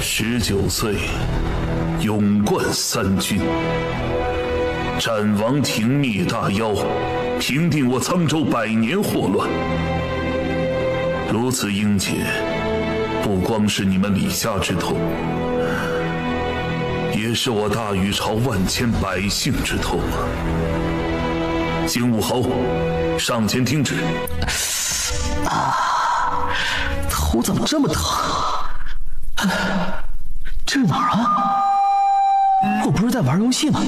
19岁，勇冠3军，斩王庭，灭大妖，平定我沧州100年祸乱。如此英杰，不光是你们李家之痛，也是我大禹朝万千百姓之痛啊！金武侯，上前听旨。头怎么这么疼？这是哪儿啊？我不是在玩游戏吗？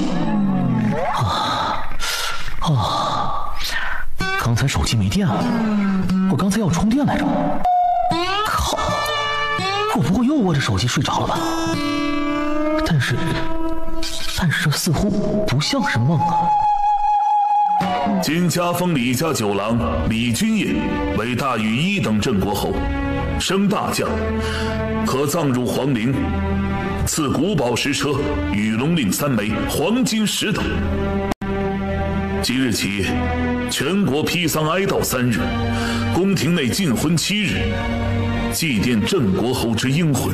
刚才手机没电了，我刚才要充电来着。靠！我不会又握着手机睡着了吧？但是这似乎不像是梦啊。今加封李家9郎李君业为大禹1等镇国侯，升大将，可葬入皇陵，赐古宝10车、羽龙令3枚、黄金10等。即日起，全国披丧哀悼3日，宫廷内禁婚7日，祭奠镇国侯之英魂。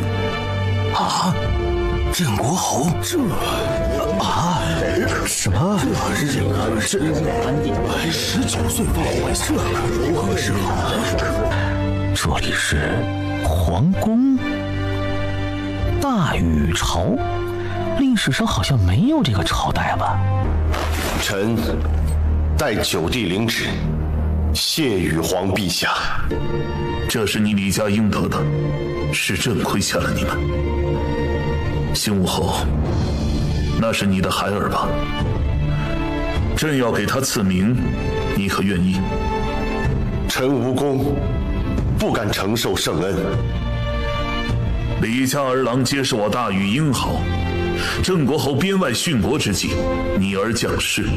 镇国侯什么？这19岁放回社可如何是好？这里是皇宫，大禹朝，历史上好像没有这个朝代吧？臣代9弟领旨，谢禹皇陛下。这是你李家应得的，是朕亏欠了你们。新武侯，那是你的孩儿吧？朕要给他赐名，你可愿意？臣无功，不敢承受圣恩。李家儿郎皆是我大禹英豪，镇国侯边外殉国之际，你儿降世，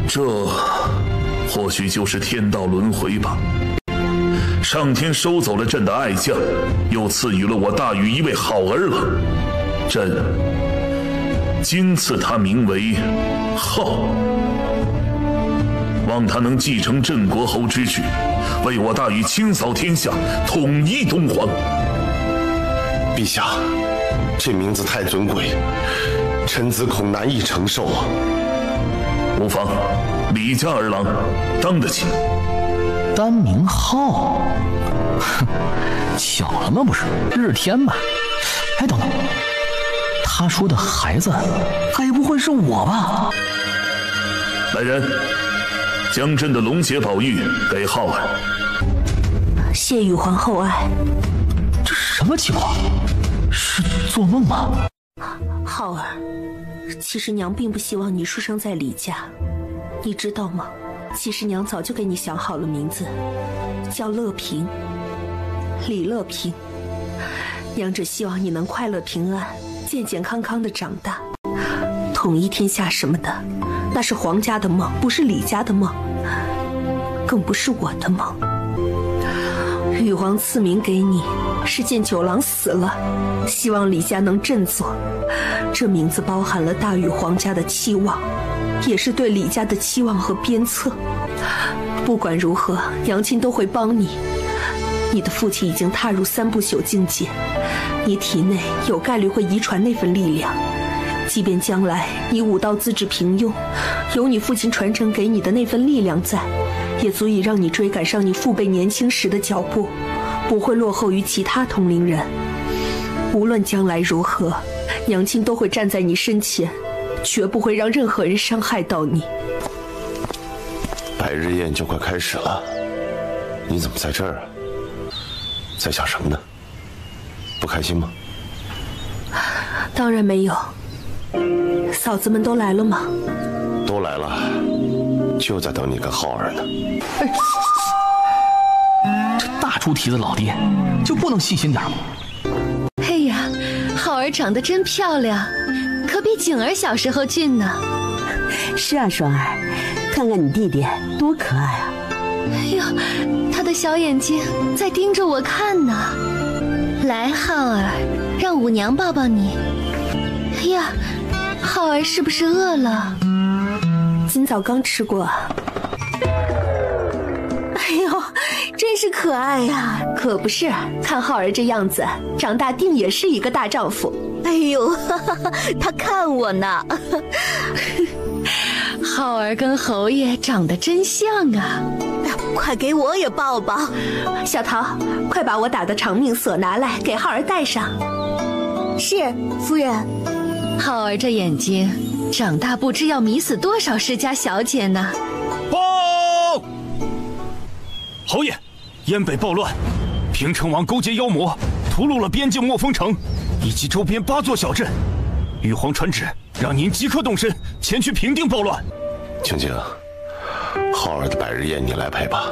这或许就是天道轮回吧。上天收走了朕的爱将，又赐予了我大禹一位好儿郎，朕今赐他名为浩，望他能继承镇国侯之职，为我大禹清扫天下，统一东皇。陛下，这名字太尊贵，臣子恐难以承受啊。无妨，李家儿郎当得起。单名浩，哼，巧了吗？不是日天吗？哎，等等，他说的孩子，该不会是我吧？来人，将朕的龙血宝玉给浩儿。谢禹皇厚爱。这什么情况？是做梦吗？浩儿，其实娘并不希望你出生在李家，你知道吗？其实娘早就给你想好了名字，叫乐平，李乐平。娘只希望你能快乐平安、健健康康的长大，统一天下什么的，那是皇家的梦，不是李家的梦，更不是我的梦。禹皇赐名给你，是见9郎死了，希望李家能振作。这名字包含了大禹皇家的期望，也是对李家的期望和鞭策。不管如何，娘亲都会帮你。你的父亲已经踏入3不朽境界，你体内有概率会遗传那份力量。即便将来你武道资质平庸，有你父亲传承给你的那份力量在，也足以让你追赶上你父辈年轻时的脚步，不会落后于其他同龄人。无论将来如何，娘亲都会站在你身前，绝不会让任何人伤害到你。百日宴就快开始了，你怎么在这儿啊？在想什么呢？不开心吗？当然没有。嫂子们都来了吗？都来了，就在等你跟浩儿呢。这大猪蹄子老爹就不能细心点吗？哎呀，浩儿长得真漂亮，可比景儿小时候俊呢。是啊，双儿，看看你弟弟多可爱啊！哎呦，他的小眼睛在盯着我看呢。来，浩儿，让五娘抱抱你。哎呀，浩儿是不是饿了？今早刚吃过。哎呦，这真是可爱呀！可不是，看浩儿这样子，长大定也是一个大丈夫。哎呦，哈哈哈，他看我呢。浩儿跟侯爷长得真像啊！快给我也抱抱。小桃，快把我打的长命锁拿来，给浩儿戴上。是，夫人。浩儿这眼睛，长大不知要迷死多少世家小姐呢。报！侯爷，燕北暴乱，平城王勾结妖魔，屠戮了边境墨风城以及周边8座小镇。玉皇传旨，让您即刻动身前去平定暴乱。青青，浩儿的百日宴你来陪吧，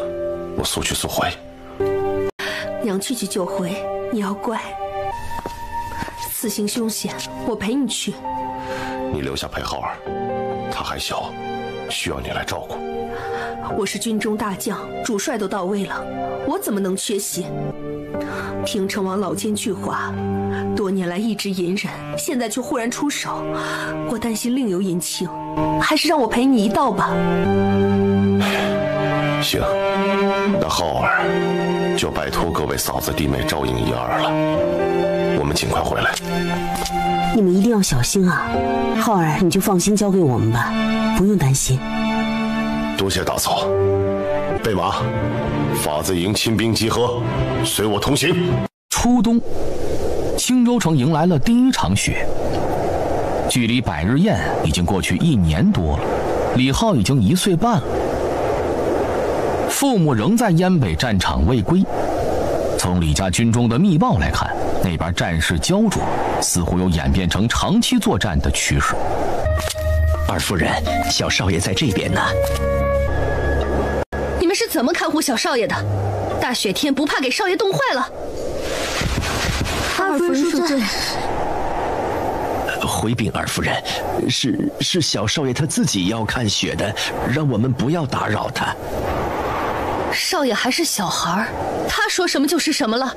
我速去速回。娘去就回，你要乖。此行凶险，我陪你去。你留下陪浩儿，他还小，需要你来照顾。我是军中大将，主帅都到位了，我怎么能缺席？平城王老奸巨猾，多年来一直隐忍，现在却忽然出手，我担心另有隐情，还是让我陪你一道吧。行，那浩儿就拜托各位嫂子弟妹照应一二了，我们尽快回来。你们一定要小心啊！浩儿，你就放心交给我们吧，不用担心。多谢大嫂。备马，法子营亲兵集合，随我同行。初冬，青州城迎来了第一场雪。距离百日宴已经过去1年多了，李浩已经1岁半了，父母仍在燕北战场未归。从李家军中的密报来看，那边战事焦灼，似乎有演变成长期作战的趋势。二夫人，小少爷在这边呢。你们是怎么看护小少爷的？大雪天不怕给少爷冻坏了？二夫人恕罪。回禀二夫人，是小少爷他自己要看雪的，让我们不要打扰他。少爷还是小孩，他说什么就是什么了。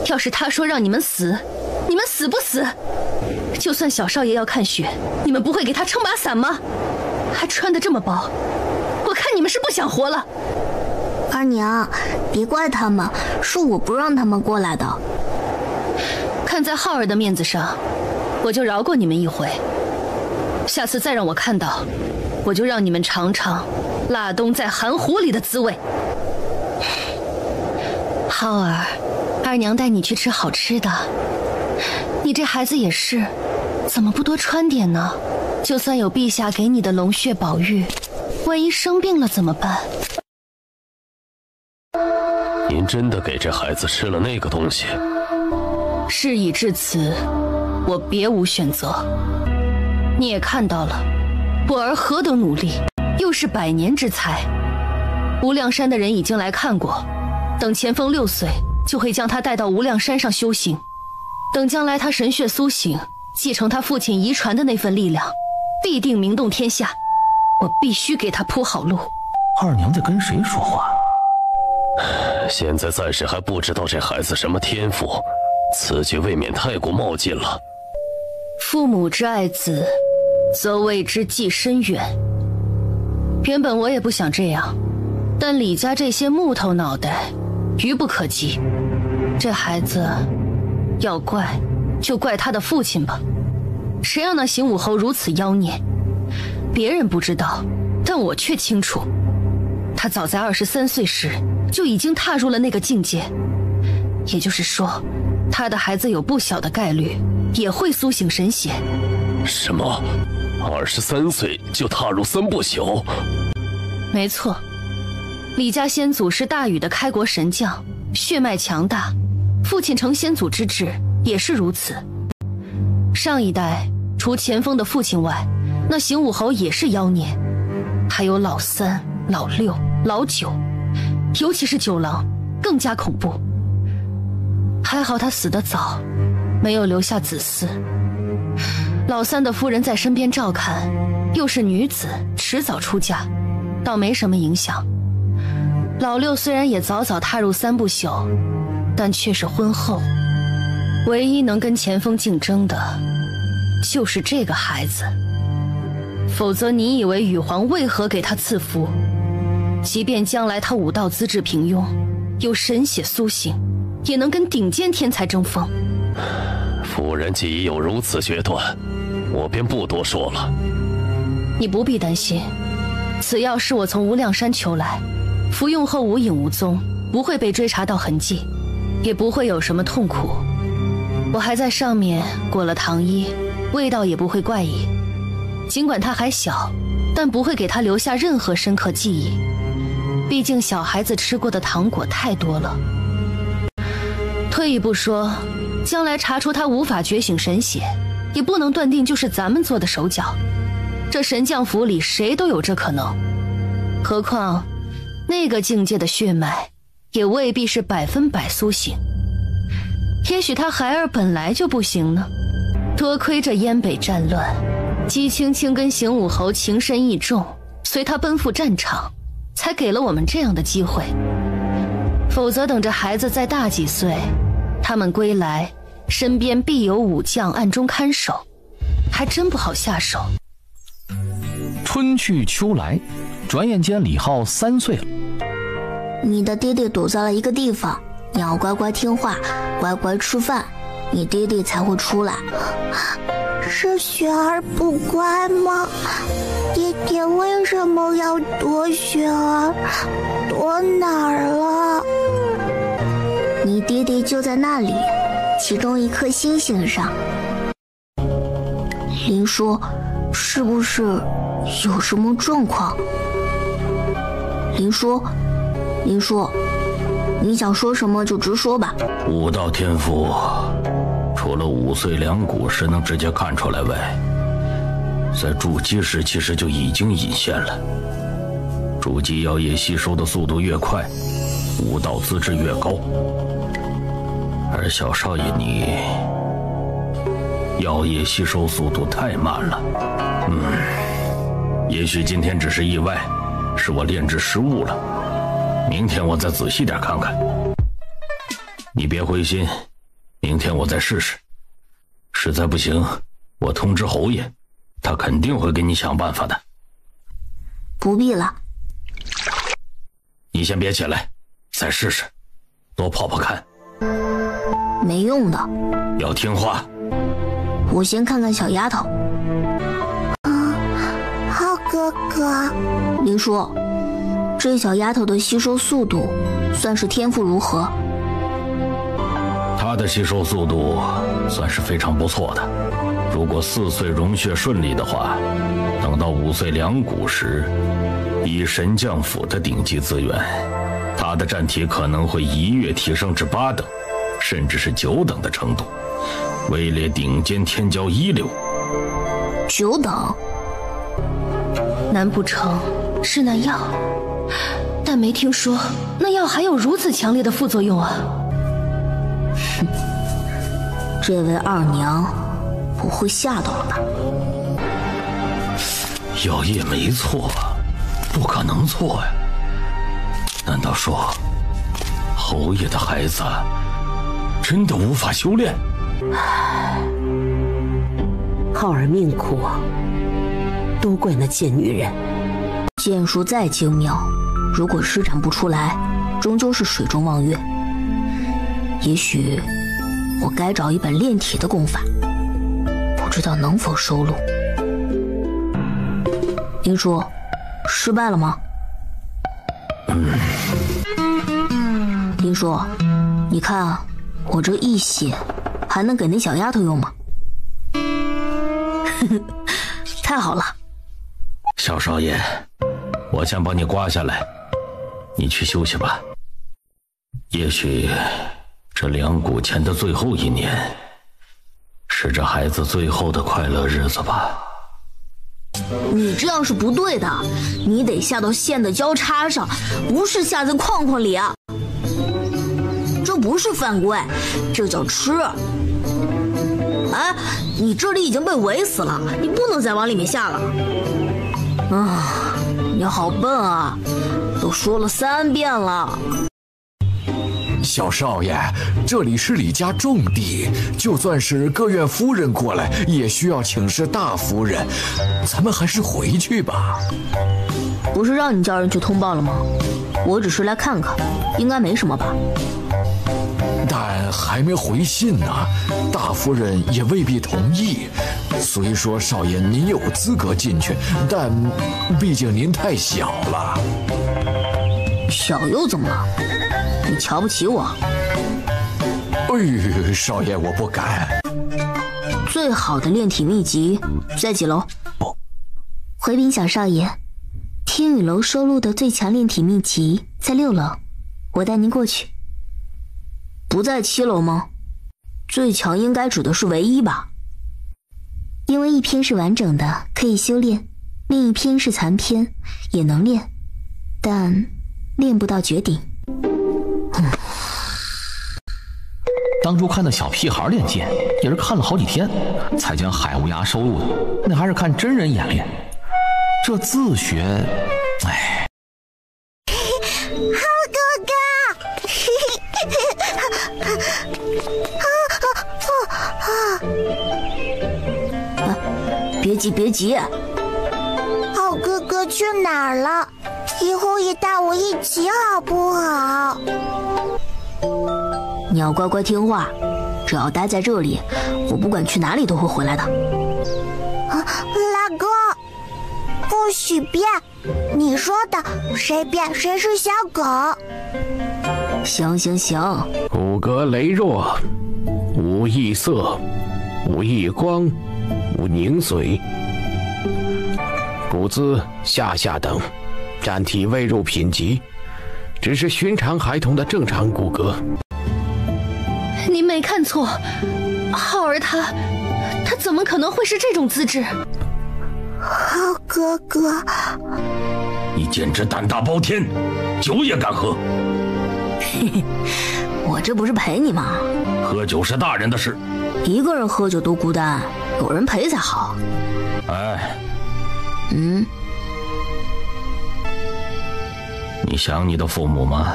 要是他说让你们死，你们死不死？就算小少爷要看雪，你们不会给他撑把伞吗？还穿得这么薄，我看你们是不想活了。二娘，别怪他们，是我不让他们过来的。看在浩儿的面子上，我就饶过你们一回。下次再让我看到，我就让你们尝尝腊冬在寒湖里的滋味。浩儿，二娘带你去吃好吃的。你这孩子也是，怎么不多穿点呢？就算有陛下给你的龙血宝玉，万一生病了怎么办？您真的给这孩子吃了那个东西？事已至此，我别无选择。你也看到了，我儿何等努力，又是100年之才。无量山的人已经来看过，等前锋6岁，就会将他带到无量山上修行。等将来他神血苏醒，继承他父亲遗传的那份力量，必定名动天下。我必须给他铺好路。二娘在跟谁说话？现在暂时还不知道这孩子什么天赋，此举未免太过冒进了。父母之爱子，则为之计深远。原本我也不想这样，但李家这些木头脑袋，愚不可及。这孩子要怪，就怪他的父亲吧。谁让那邢武侯如此妖孽？别人不知道，但我却清楚。他早在23岁时就已经踏入了那个境界，也就是说，他的孩子有不小的概率也会苏醒神血。什么？23岁就踏入3不朽？没错，李家先祖是大禹的开国神将，血脉强大，父亲承先祖之志也是如此。上一代除前锋的父亲外，那邢武侯也是妖孽，还有老3、老6、老9，尤其是9郎更加恐怖。还好他死得早，没有留下子嗣。老3的夫人在身边照看，又是女子，迟早出嫁，倒没什么影响。老6虽然也早早踏入3不朽，但却是婚后，唯一能跟前锋竞争的就是这个孩子。否则你以为禹皇为何给他赐福？即便将来他武道资质平庸，有神血苏醒，也能跟顶尖天才争锋。夫人既已有如此决断，我便不多说了。你不必担心，此药是我从无量山求来，服用后无影无踪，不会被追查到痕迹，也不会有什么痛苦。我还在上面裹了糖衣，味道也不会怪异。尽管它还小，但不会给他留下任何深刻记忆。毕竟小孩子吃过的糖果太多了。退一步说，将来查出他无法觉醒神血，也不能断定就是咱们做的手脚。这神将府里谁都有这可能，何况那个境界的血脉也未必是100%苏醒。也许他孩儿本来就不行呢。多亏这燕北战乱，姬青青跟邢武侯情深意重，随他奔赴战场，才给了我们这样的机会。否则等着孩子再大几岁，他们归来，身边必有武将暗中看守，还真不好下手。春去秋来，转眼间李浩3岁了。你的爹爹躲在了一个地方，你要乖乖听话，乖乖吃饭，你爹爹才会出来。是雪儿不乖吗？爹爹为什么要躲雪儿？躲哪儿了？你爹爹就在那里，其中一颗星星上。林叔，是不是有什么状况？林叔，你想说什么就直说吧。武道天赋，除了5岁2骨时能直接看出来外，在筑基时其实就已经隐现了。筑基药液吸收的速度越快，武道资质越高。而小少爷你，药液吸收速度太慢了。也许今天只是意外，是我炼制失误了。明天我再仔细点看看。你别灰心，明天我再试试。实在不行，我通知侯爷，他肯定会给你想办法的。不必了。你先别起来，再试试，多跑跑看。没用的。要听话。我先看看小丫头。浩哥哥。林叔，这小丫头的吸收速度算是天赋如何？她的吸收速度算是非常不错的。如果4岁融血顺利的话，等到5岁2骨时，以神将府的顶级资源，她的战体可能会一跃提升至8等，甚至是9等的程度，位列顶尖天骄一流。9等？难不成是那药？但没听说那药还有如此强烈的副作用啊！哼，这位二娘不会吓到了吧？药液没错，不可能错呀。难道说侯爷的孩子真的无法修炼？浩儿命苦，都怪那贱女人。剑术再精妙，如果施展不出来，终究是水中望月。也许我该找一本炼体的功法，不知道能否收录。林叔，失败了吗？林叔，你看我这一血还能给那小丫头用吗？太好了。小少爷，我先帮你刮下来，你去休息吧。也许这2骨前的最后1年，是这孩子最后的快乐日子吧。你这样是不对的，你得下到线的交叉上，不是下在框框里啊。这不是犯规，这叫吃。哎，你这里已经被围死了，你不能再往里面下了。你好笨啊，都说了3遍了。小少爷，这里是李家重地，就算是各院夫人过来，也需要请示大夫人。咱们还是回去吧。不是让你叫人去通报了吗？我只是来看看，应该没什么吧。但还没回信呢，大夫人也未必同意。虽说少爷您有资格进去，但毕竟您太小了。小又怎么了？你瞧不起我？哎，少爷我不敢。最好的炼体秘籍在几楼？回禀小少爷，天宇楼收录的最强炼体秘籍在6楼，我带您过去。不在7楼吗？最强应该指的是唯一吧？因为一篇是完整的，可以修炼，另一篇是残篇，也能练，但练不到绝顶。当初看到小屁孩练剑，也是看了好几天，才将海无涯收入的。那还是看真人演练，这自学，哎。浩哥哥！别急别急，浩哥哥去哪儿了？以后也带我一起好不好？你要乖乖听话，只要待在这里，我不管去哪里都会回来的。老哥，不许变！你说的，谁变谁是小狗。行行行，骨骼羸弱，无异色，无异光，无凝髓，骨姿下等，战体未入品级，只是寻常孩童的正常骨骼。您没看错，浩儿他怎么可能会是这种资质？浩哥哥，你简直胆大包天，酒也敢喝。嘿嘿，我这不是陪你吗？喝酒是大人的事，一个人喝酒多孤单，有人陪才好。哎，你想你的父母吗？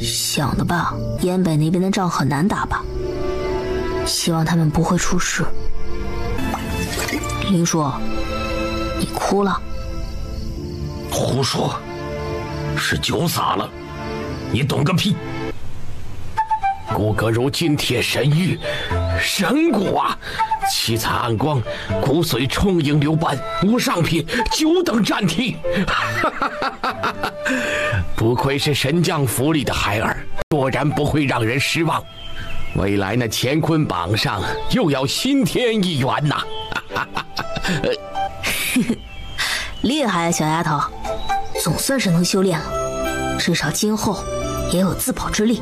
想的吧，燕北那边的仗很难打吧，希望他们不会出事。林叔，你哭了？胡说，是酒洒了，你懂个屁！骨骼如金铁神玉，神骨啊！七彩暗光，骨髓充盈流斑，无上品，9等战体。不愧是神将府里的孩儿，果然不会让人失望。未来那乾坤榜上又要新添一员呐！厉害啊，小丫头，总算是能修炼了，至少今后也有自保之力。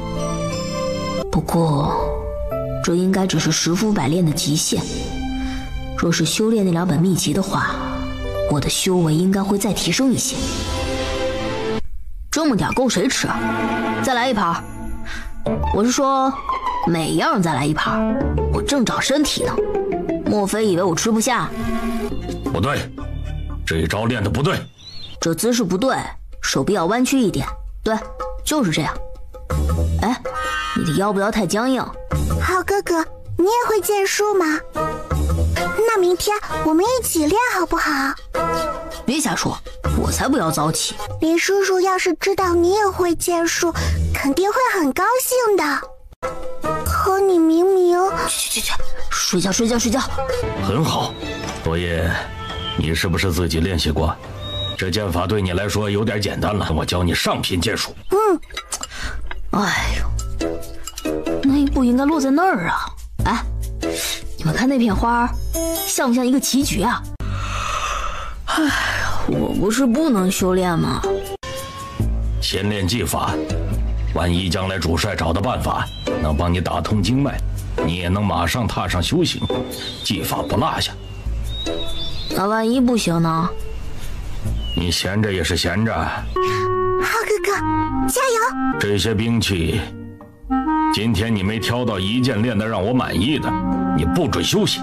不过，这应该只是10服百炼的极限。若是修炼那2本秘籍的话，我的修为应该会再提升一些。这么点够谁吃啊？再来一盘。我是说，每样再来一盘。我正长身体呢，莫非以为我吃不下？不对，这一招练得不对。这姿势不对，手臂要弯曲一点。对，就是这样。哎，你的腰不要太僵硬。浩哥哥，你也会剑术吗？那明天我们一起练好不好？别瞎说，我才不要早起。林叔叔要是知道你也会剑术，肯定会很高兴的。可你明明……去，睡觉。很好，伯爷，你是不是自己练习过？这剑法对你来说有点简单了，我教你上品剑术。哎呦，那一步应该落在那儿啊！哎，你们看那片花，像不像一个棋局啊？哎，我不是不能修炼吗？先练技法，万一将来主帅找到办法能帮你打通经脉，你也能马上踏上修行，技法不落下。那万一不行呢？你闲着也是闲着。浩哥哥，加油！这些兵器，今天你没挑到一件练得让我满意的，你不准休息，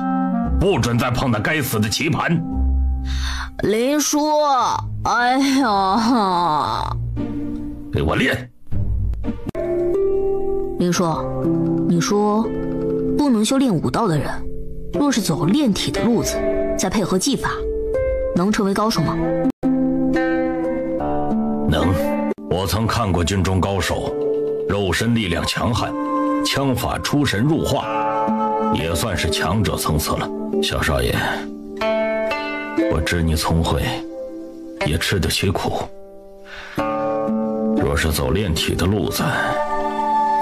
不准再碰那该死的棋盘。林叔，哎呀，给我练！林叔，你说不能修炼武道的人，若是走炼体的路子，再配合技法，能成为高手吗？能，我曾看过军中高手，肉身力量强悍，枪法出神入化，也算是强者层次了。小少爷，我知你聪慧，也吃得起苦。若是走炼体的路子，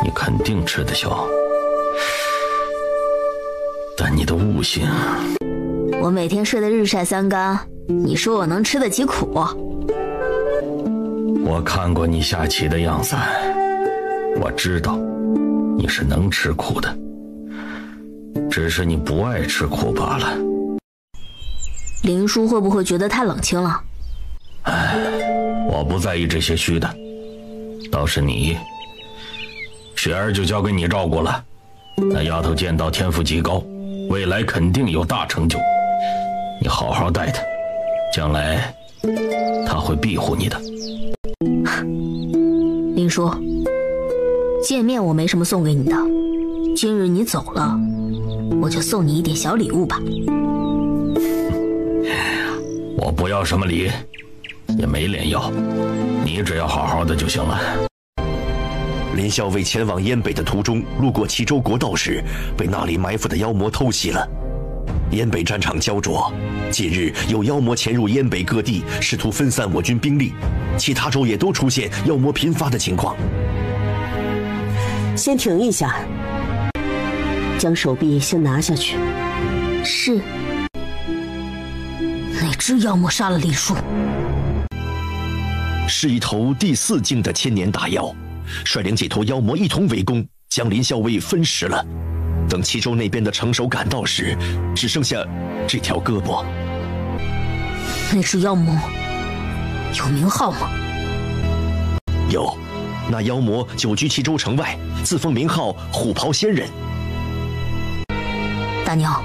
你肯定吃得消。但你的悟性，我每天睡得日晒三竿，你说我能吃得起苦？我看过你下棋的样子，我知道你是能吃苦的，只是你不爱吃苦罢了。林叔会不会觉得太冷清了？我不在意这些虚的，倒是你，雪儿就交给你照顾了。那丫头剑道天赋极高，未来肯定有大成就，你好好带她，将来她会庇护你的。林叔，见面我没什么送给你的，今日你走了，我就送你一点小礼物吧。我不要什么礼，也没脸要，你只要好好的就行了。林校尉前往燕北的途中，路过齐州国道时，被那里埋伏的妖魔偷袭了。燕北战场焦灼，近日有妖魔潜入燕北各地，试图分散我军兵力，其他州也都出现妖魔频发的情况。先停一下，将手臂先拿下去。是。哪只妖魔杀了林叔？是一头第4境的千年大妖，率领几头妖魔一同围攻，将林校尉分食了。等齐州那边的城守赶到时，只剩下这条胳膊。那只妖魔有名号吗？有，那妖魔久居齐州城外，自封名号虎袍仙人。大娘，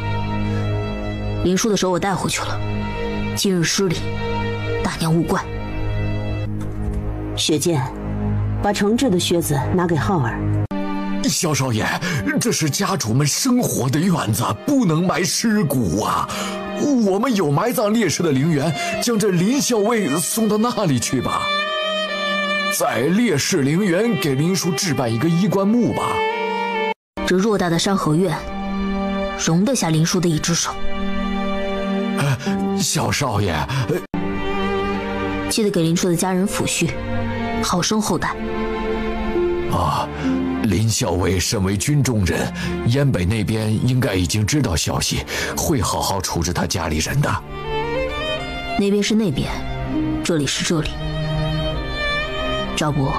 林叔的手我带回去了，今日失礼，大娘勿怪。雪见，把诚挚的靴子拿给浩儿。萧少爷，这是家主们生活的院子，不能埋尸骨啊！我们有埋葬烈士的陵园，将这林校尉送到那里去吧。在烈士陵园给林叔置办一个衣冠墓吧。这偌大的山河院，容得下林叔的一只手。小少爷，记得给林叔的家人抚恤，好生厚待。林校尉身为军中人，燕北那边应该已经知道消息，会好好处置他家里人的。那边是那边，这里是这里。赵伯，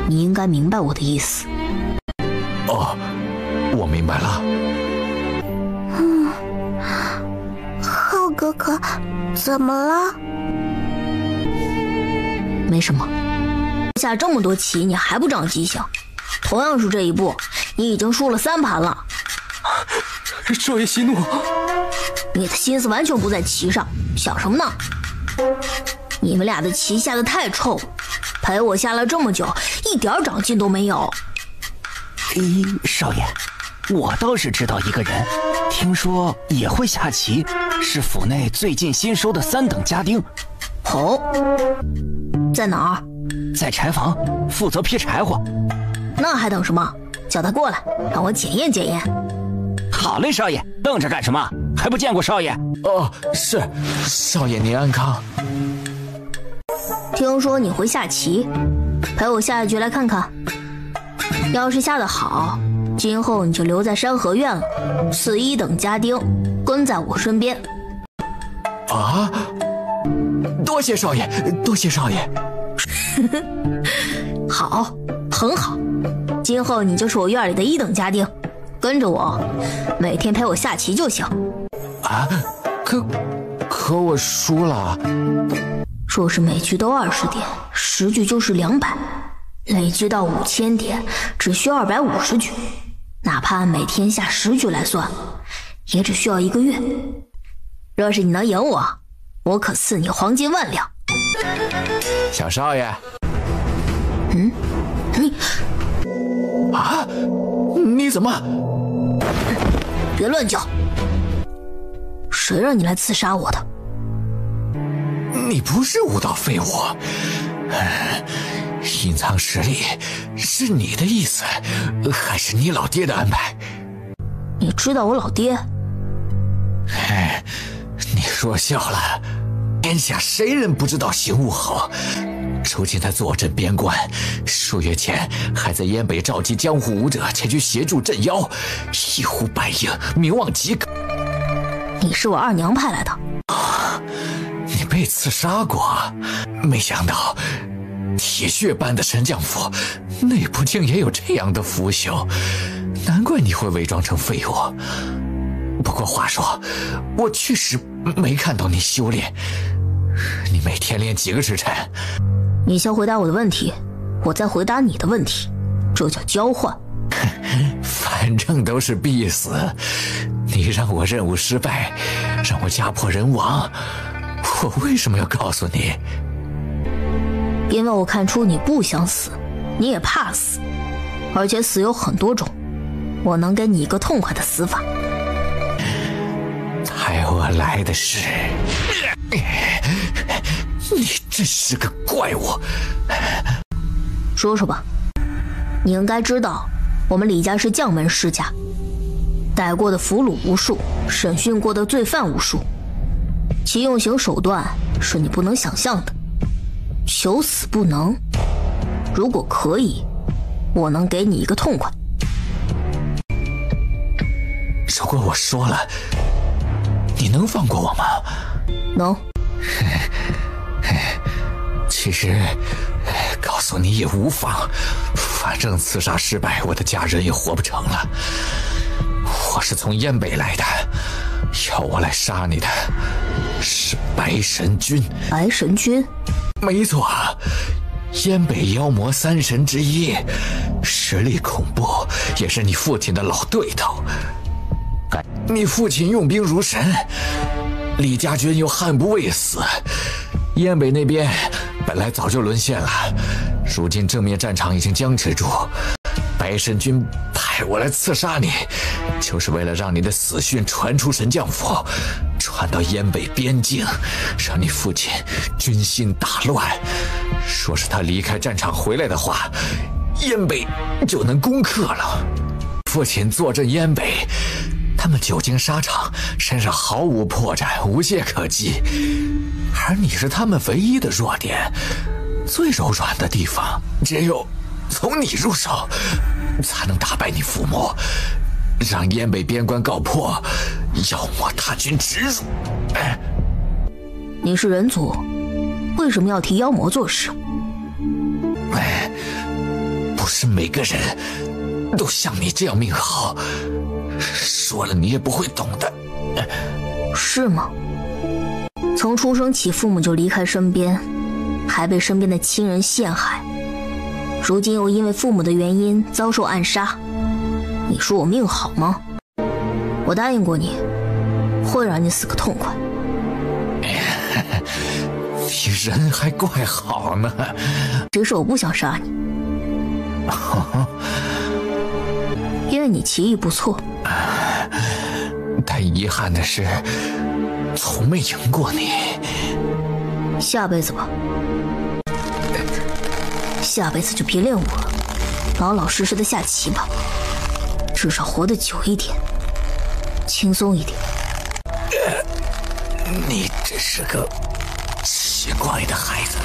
你应该明白我的意思。我明白了。浩哥哥，怎么了？没什么。下这么多棋，你还不长记性？同样是这一步，你已经输了3盘了。少爷息怒，你的心思完全不在棋上，想什么呢？你们俩的棋下得太臭，陪我下了这么久，一点长进都没有。少爷，我倒是知道一个人，听说也会下棋，是府内最近新收的3等家丁。在哪儿？在柴房，负责劈柴火。那还等什么？叫他过来，让我检验检验。好嘞，少爷，愣着干什么？还不见过少爷？是，少爷您安康。听说你会下棋，陪我下一局来看看。要是下得好，今后你就留在山河院了，41等家丁，跟在我身边。多谢少爷，多谢少爷。好，很好，今后你就是我院里的1等家丁，跟着我，每天陪我下棋就行。可我输了。若是每局都20点，10局就是200，累积到5000点，只需250局。哪怕按每天下10局来算，也只需要1个月。若是你能赢我，我可赐你黄金10000两。小少爷，你怎么？别乱叫！谁让你来刺杀我的？你不是武道废物，隐藏实力是你的意思，还是你老爹的安排？你知道我老爹？你说笑了，天下谁人不知道邢武侯？如今他坐镇边关，数月前还在燕北召集江湖武者前去协助镇妖，一呼百应，名望极高。你是我二娘派来的？你被刺杀过？没想到铁血般的神将府内部竟也有这样的腐朽，难怪你会伪装成废物。不过话说，我确实没看到你修炼，你每天练几个时辰？你先回答我的问题，我再回答你的问题，这叫交换。反正都是必死，你让我任务失败，让我家破人亡，我为什么要告诉你？因为我看出你不想死，你也怕死，而且死有很多种，我能给你一个痛快的死法。害我来的是你，真是个怪物。说说吧，你应该知道，我们李家是将门世家，逮过的俘虏无数，审讯过的罪犯无数，其用刑手段是你不能想象的。求死不能，如果可以，我能给你一个痛快。如果我说了，你能放过我吗？能。其实告诉你也无妨，反正刺杀失败，我的家人也活不成了。我是从燕北来的，要我来杀你的是白神君。白神君？没错，燕北妖魔三神之一，实力恐怖，也是你父亲的老对头。你父亲用兵如神，李家军又悍不畏死，燕北那边本来早就沦陷了，如今正面战场已经僵持住。白神君派我来刺杀你，就是为了让你的死讯传出神将府，传到燕北边境，让你父亲军心大乱。说是他离开战场回来的话，燕北就能攻克了。父亲坐镇燕北，他们久经沙场，身上毫无破绽，无懈可击，而你是他们唯一的弱点，最柔软的地方，只有从你入手，才能打败你父母，让燕北边关告破，妖魔大军直入。你是人族，为什么要替妖魔做事？不是每个人都像你这样命好，说了你也不会懂的。是吗？从出生起，父母就离开身边，还被身边的亲人陷害，如今又因为父母的原因遭受暗杀，你说我命好吗？我答应过你，会让你死个痛快。你人还怪好呢，只是我不想杀你，因为你棋艺不错，但遗憾的是从没赢过你。下辈子吧，下辈子就别练武了，老老实实的下棋吧，至少活得久一点，轻松一点。你真是个奇怪的孩子。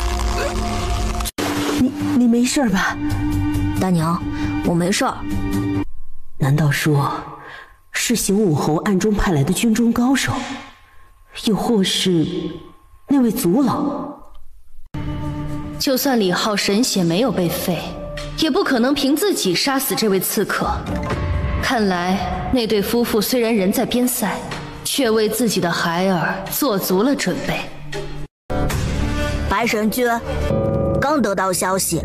你没事吧？大娘，我没事儿。难道说是邢武侯暗中派来的军中高手，又或是那位族老？就算李浩神血没有被废，也不可能凭自己杀死这位刺客。看来那对夫妇虽然人在边塞，却为自己的孩儿做足了准备。白神君，刚得到消息，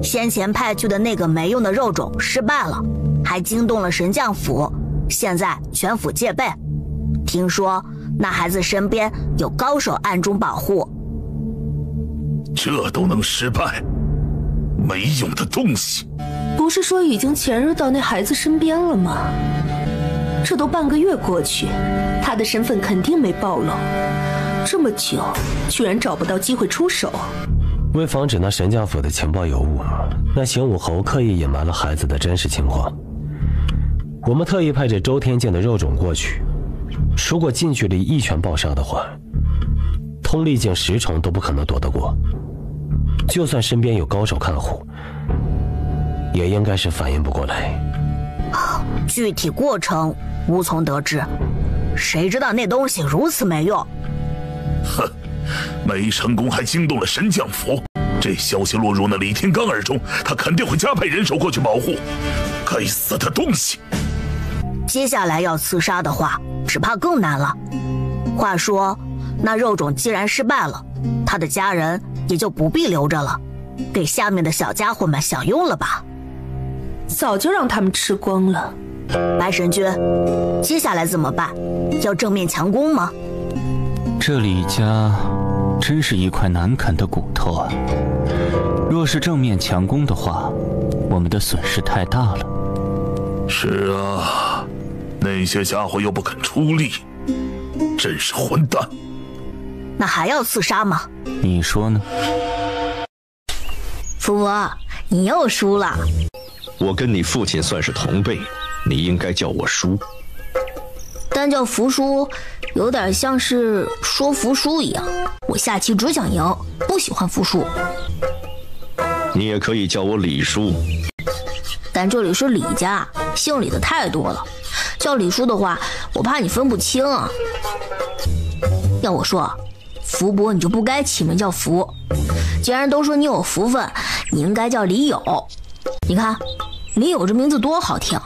先前派去的那个没用的肉种失败了，还惊动了神将府，现在全府戒备。听说那孩子身边有高手暗中保护。这都能失败？没用的东西！不是说已经潜入到那孩子身边了吗？这都半个月过去，他的身份肯定没暴露。这么久，居然找不到机会出手，为防止那神将府的情报有误，那邢武侯刻意隐瞒了孩子的真实情况。我们特意派着周天剑的肉种过去，如果近距离一拳爆杀的话，通力境10重都不可能躲得过。就算身边有高手看护，也应该是反应不过来。具体过程无从得知，谁知道那东西如此没用？哼，没成功还惊动了神将府，这消息落入那李天罡耳中，他肯定会加派人手过去保护。该死的东西！接下来要刺杀的话，只怕更难了。话说，那肉种既然失败了，他的家人也就不必留着了，给下面的小家伙们享用了吧。早就让他们吃光了。白神君，接下来怎么办？要正面强攻吗？这李家真是一块难啃的骨头啊！若是正面强攻的话，我们的损失太大了。是啊，那些家伙又不肯出力，真是混蛋。那还要刺杀吗？你说呢？福伯，你又输了。我跟你父亲算是同辈，你应该叫我叔。但叫福叔，有点像是说服输一样。我下棋只想赢，不喜欢服输。你也可以叫我李叔。但这里是李家，姓李的太多了，叫李叔的话，我怕你分不清啊。要我说，福伯你就不该起名叫福，既然都说你有福分，你应该叫李友。你看，李友这名字多好听，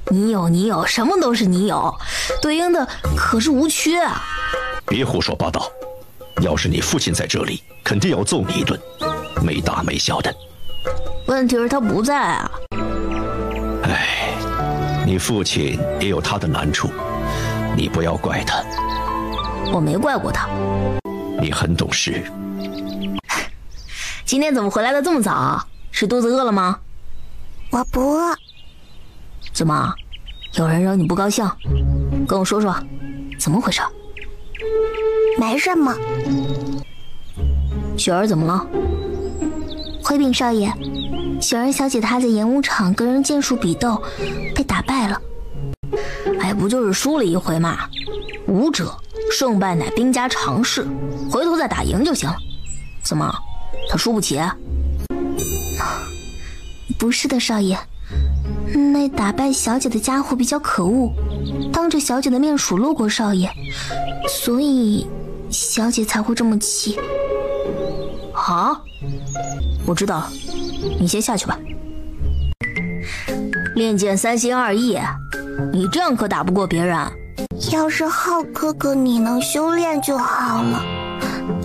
你有，什么都是你有，对应的可是无缺啊。别胡说八道，要是你父亲在这里，肯定要揍你一顿，没大没小的。问题是他不在啊。哎，你父亲也有他的难处，你不要怪他。我没怪过他。你很懂事。今天怎么回来的这么早？是肚子饿了吗？我不饿。怎么，有人惹你不高兴？跟我说说，怎么回事？没什么。雪儿怎么了？回禀少爷，雪儿小姐她在演武场跟人剑术比斗，被打败了。哎，不就是输了一回嘛？武者胜败乃兵家常事，回头再打赢就行了。怎么，他输不起？不是的，少爷，那打败小姐的家伙比较可恶，当着小姐的面数落过少爷，所以小姐才会这么气。啊，我知道了，你先下去吧。练剑3心2意，你这样可打不过别人。要是浩哥哥你能修炼就好了，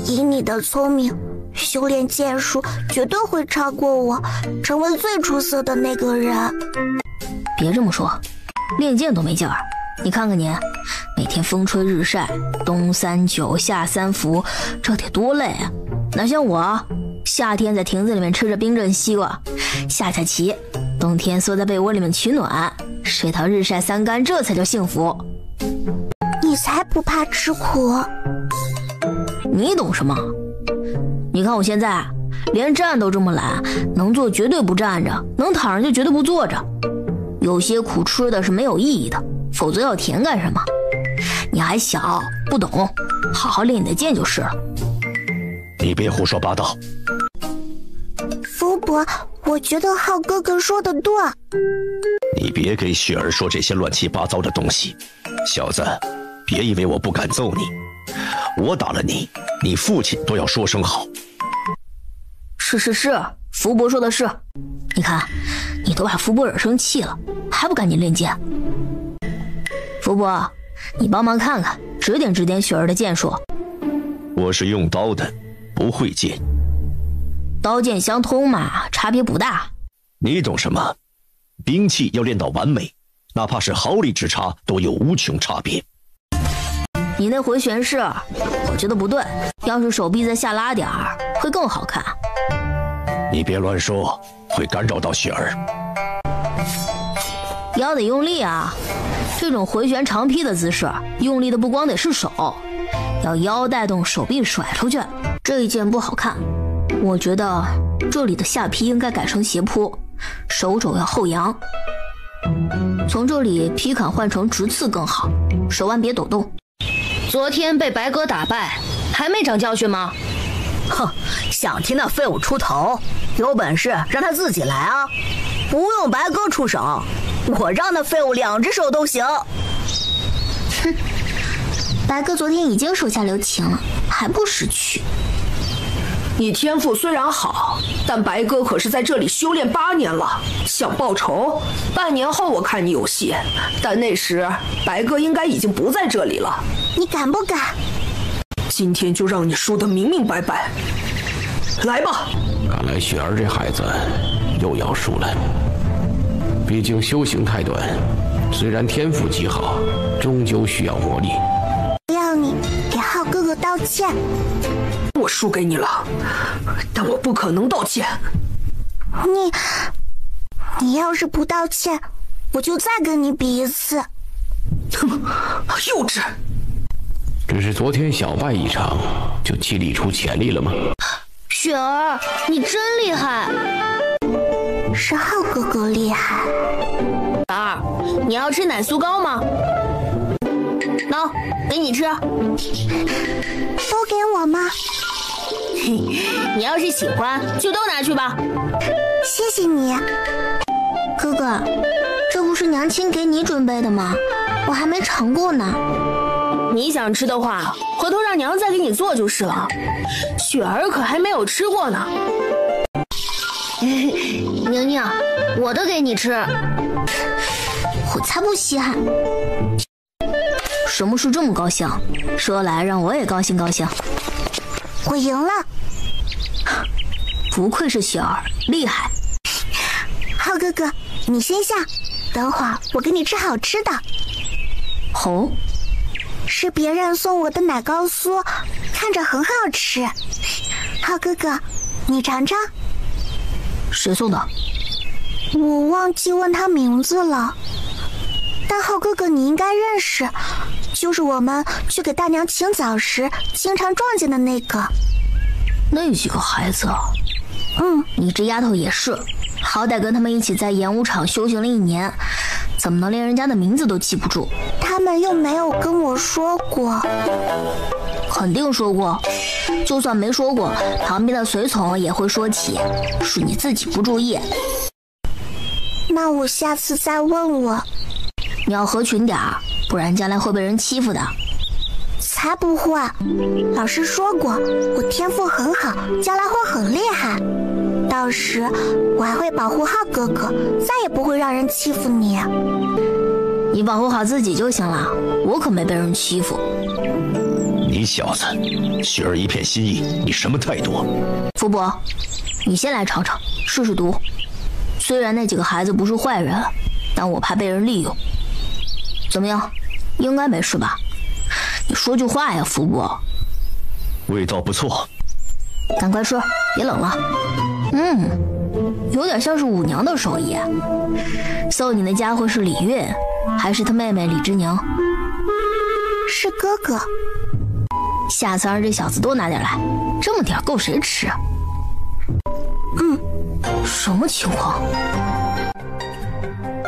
以你的聪明，修炼剑术绝对会超过我，成为最出色的那个人。别这么说，练剑都没劲儿。你看看你，每天风吹日晒，冬3九夏3伏，这得多累啊！哪像我，夏天在亭子里面吃着冰镇西瓜，下棋，冬天缩在被窝里面取暖，睡到日晒3竿，这才叫幸福。你才不怕吃苦。你懂什么？你看我现在连站都这么懒，能坐绝对不站着，能躺着就绝对不坐着。有些苦吃的是没有意义的，否则要甜干什么？你还小，不懂，好好练你的剑就是了。你别胡说八道。福伯，我觉得浩哥哥说的对。你别给雪儿说这些乱七八糟的东西，小子，别以为我不敢揍你，我打了你，你父亲都要说声好。是，福伯说的是。你看，你都把福伯惹生气了，还不赶紧练剑？福伯，你帮忙看看，指点雪儿的剑术。我是用刀的，不会剑。刀剑相通嘛，差别不大。你懂什么？兵器要练到完美，哪怕是毫厘之差都有无穷差别。你那回旋式，我觉得不对，要是手臂再下拉点儿，会更好看。你别乱说，会干扰到雪儿。腰得用力啊！这种回旋长劈的姿势，用力的不光得是手，要腰带动手臂甩出去，这一剑不好看。我觉得这里的下劈应该改成斜坡，手肘要后扬。从这里劈砍换成直刺更好，手腕别抖动。昨天被白哥打败，还没长教训吗？哼，想替那废物出头，有本事让他自己来啊！不用白哥出手，我让那废物2只手都行。哼，白哥昨天已经手下留情了，还不识趣。你天赋虽然好，但白哥可是在这里修炼8年了，想报仇，半年后我看你有戏，但那时白哥应该已经不在这里了。你敢不敢？今天就让你输得明明白白。来吧！看来雪儿这孩子又要输了。毕竟修行太短，虽然天赋极好，终究需要磨砺。要你给浩哥哥道歉。我输给你了，但我不可能道歉。你要是不道歉，我就再跟你比一次。哼，幼稚！只是昨天小败一场，就激励出潜力了吗？雪儿，你真厉害！是浩哥哥厉害。儿，你要吃奶酥糕吗？喏，给你吃。都给我吗？你要是喜欢，就都拿去吧。谢谢你，哥哥，这不是娘亲给你准备的吗？我还没尝过呢。你想吃的话，回头让娘再给你做就是了。雪儿可还没有吃过呢。宁宁，我的给你吃。我才不稀罕。什么事这么高兴？说来让我也高兴高兴。我赢了。不愧是雪儿，厉害。浩哥哥，你先下，等会儿我给你吃好吃的。哦，是别人送我的奶糕酥，看着很好吃。浩哥哥，你尝尝。谁送的？我忘记问他名字了，但浩哥哥你应该认识，就是我们去给大娘请枣时经常撞见的那个。那几个孩子，你这丫头也是，好歹跟他们一起在演武场修行了1年，怎么能连人家的名字都记不住？他们又没有跟我说过。肯定说过，就算没说过，旁边的随从也会说起，是你自己不注意。那我下次再问问。你要合群点儿，不然将来会被人欺负的。才不会，老师说过我天赋很好，将来会很厉害。到时我还会保护浩哥哥，再也不会让人欺负你。你保护好自己就行了，我可没被人欺负。你小子，雪儿一片心意，你什么态度？福伯，你先来尝尝，试试毒。虽然那几个孩子不是坏人，但我怕被人利用。怎么样？应该没事吧？你说句话呀，福伯。味道不错，赶快吃，别冷了。有点像是五娘的手艺。送你那家伙是李运，还是他妹妹李之宁？是哥哥。下次让这小子多拿点来，这么点够谁吃？什么情况？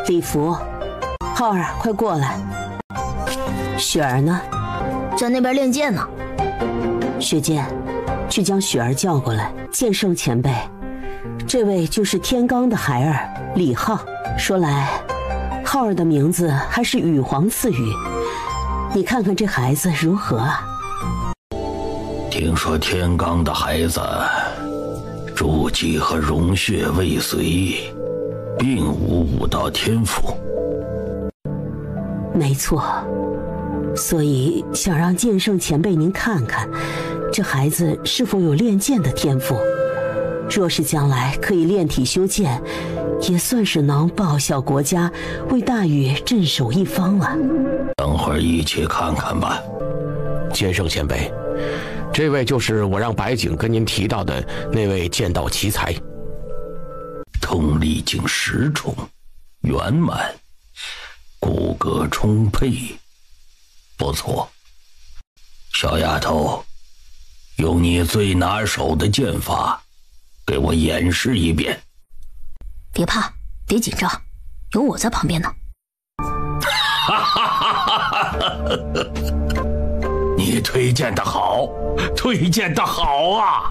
李福，浩儿，快过来。雪儿呢？在那边练剑呢。雪见，去将雪儿叫过来。剑圣前辈，这位就是天罡的孩儿李浩。说来，浩儿的名字还是羽皇赐予。你看看这孩子如何啊？听说天罡的孩子筑基和融血未遂，并无武道天赋。没错，所以想让剑圣前辈您看看，这孩子是否有练剑的天赋。若是将来可以练体修剑，也算是能报效国家，为大禹镇守一方了。等会儿一起看看吧。剑圣前辈，这位就是我让白景跟您提到的那位剑道奇才。通力境10重，圆满，骨骼充沛，不错。小丫头，用你最拿手的剑法给我演示一遍。别怕，别紧张，有我在旁边呢。你推荐的好，推荐的好啊！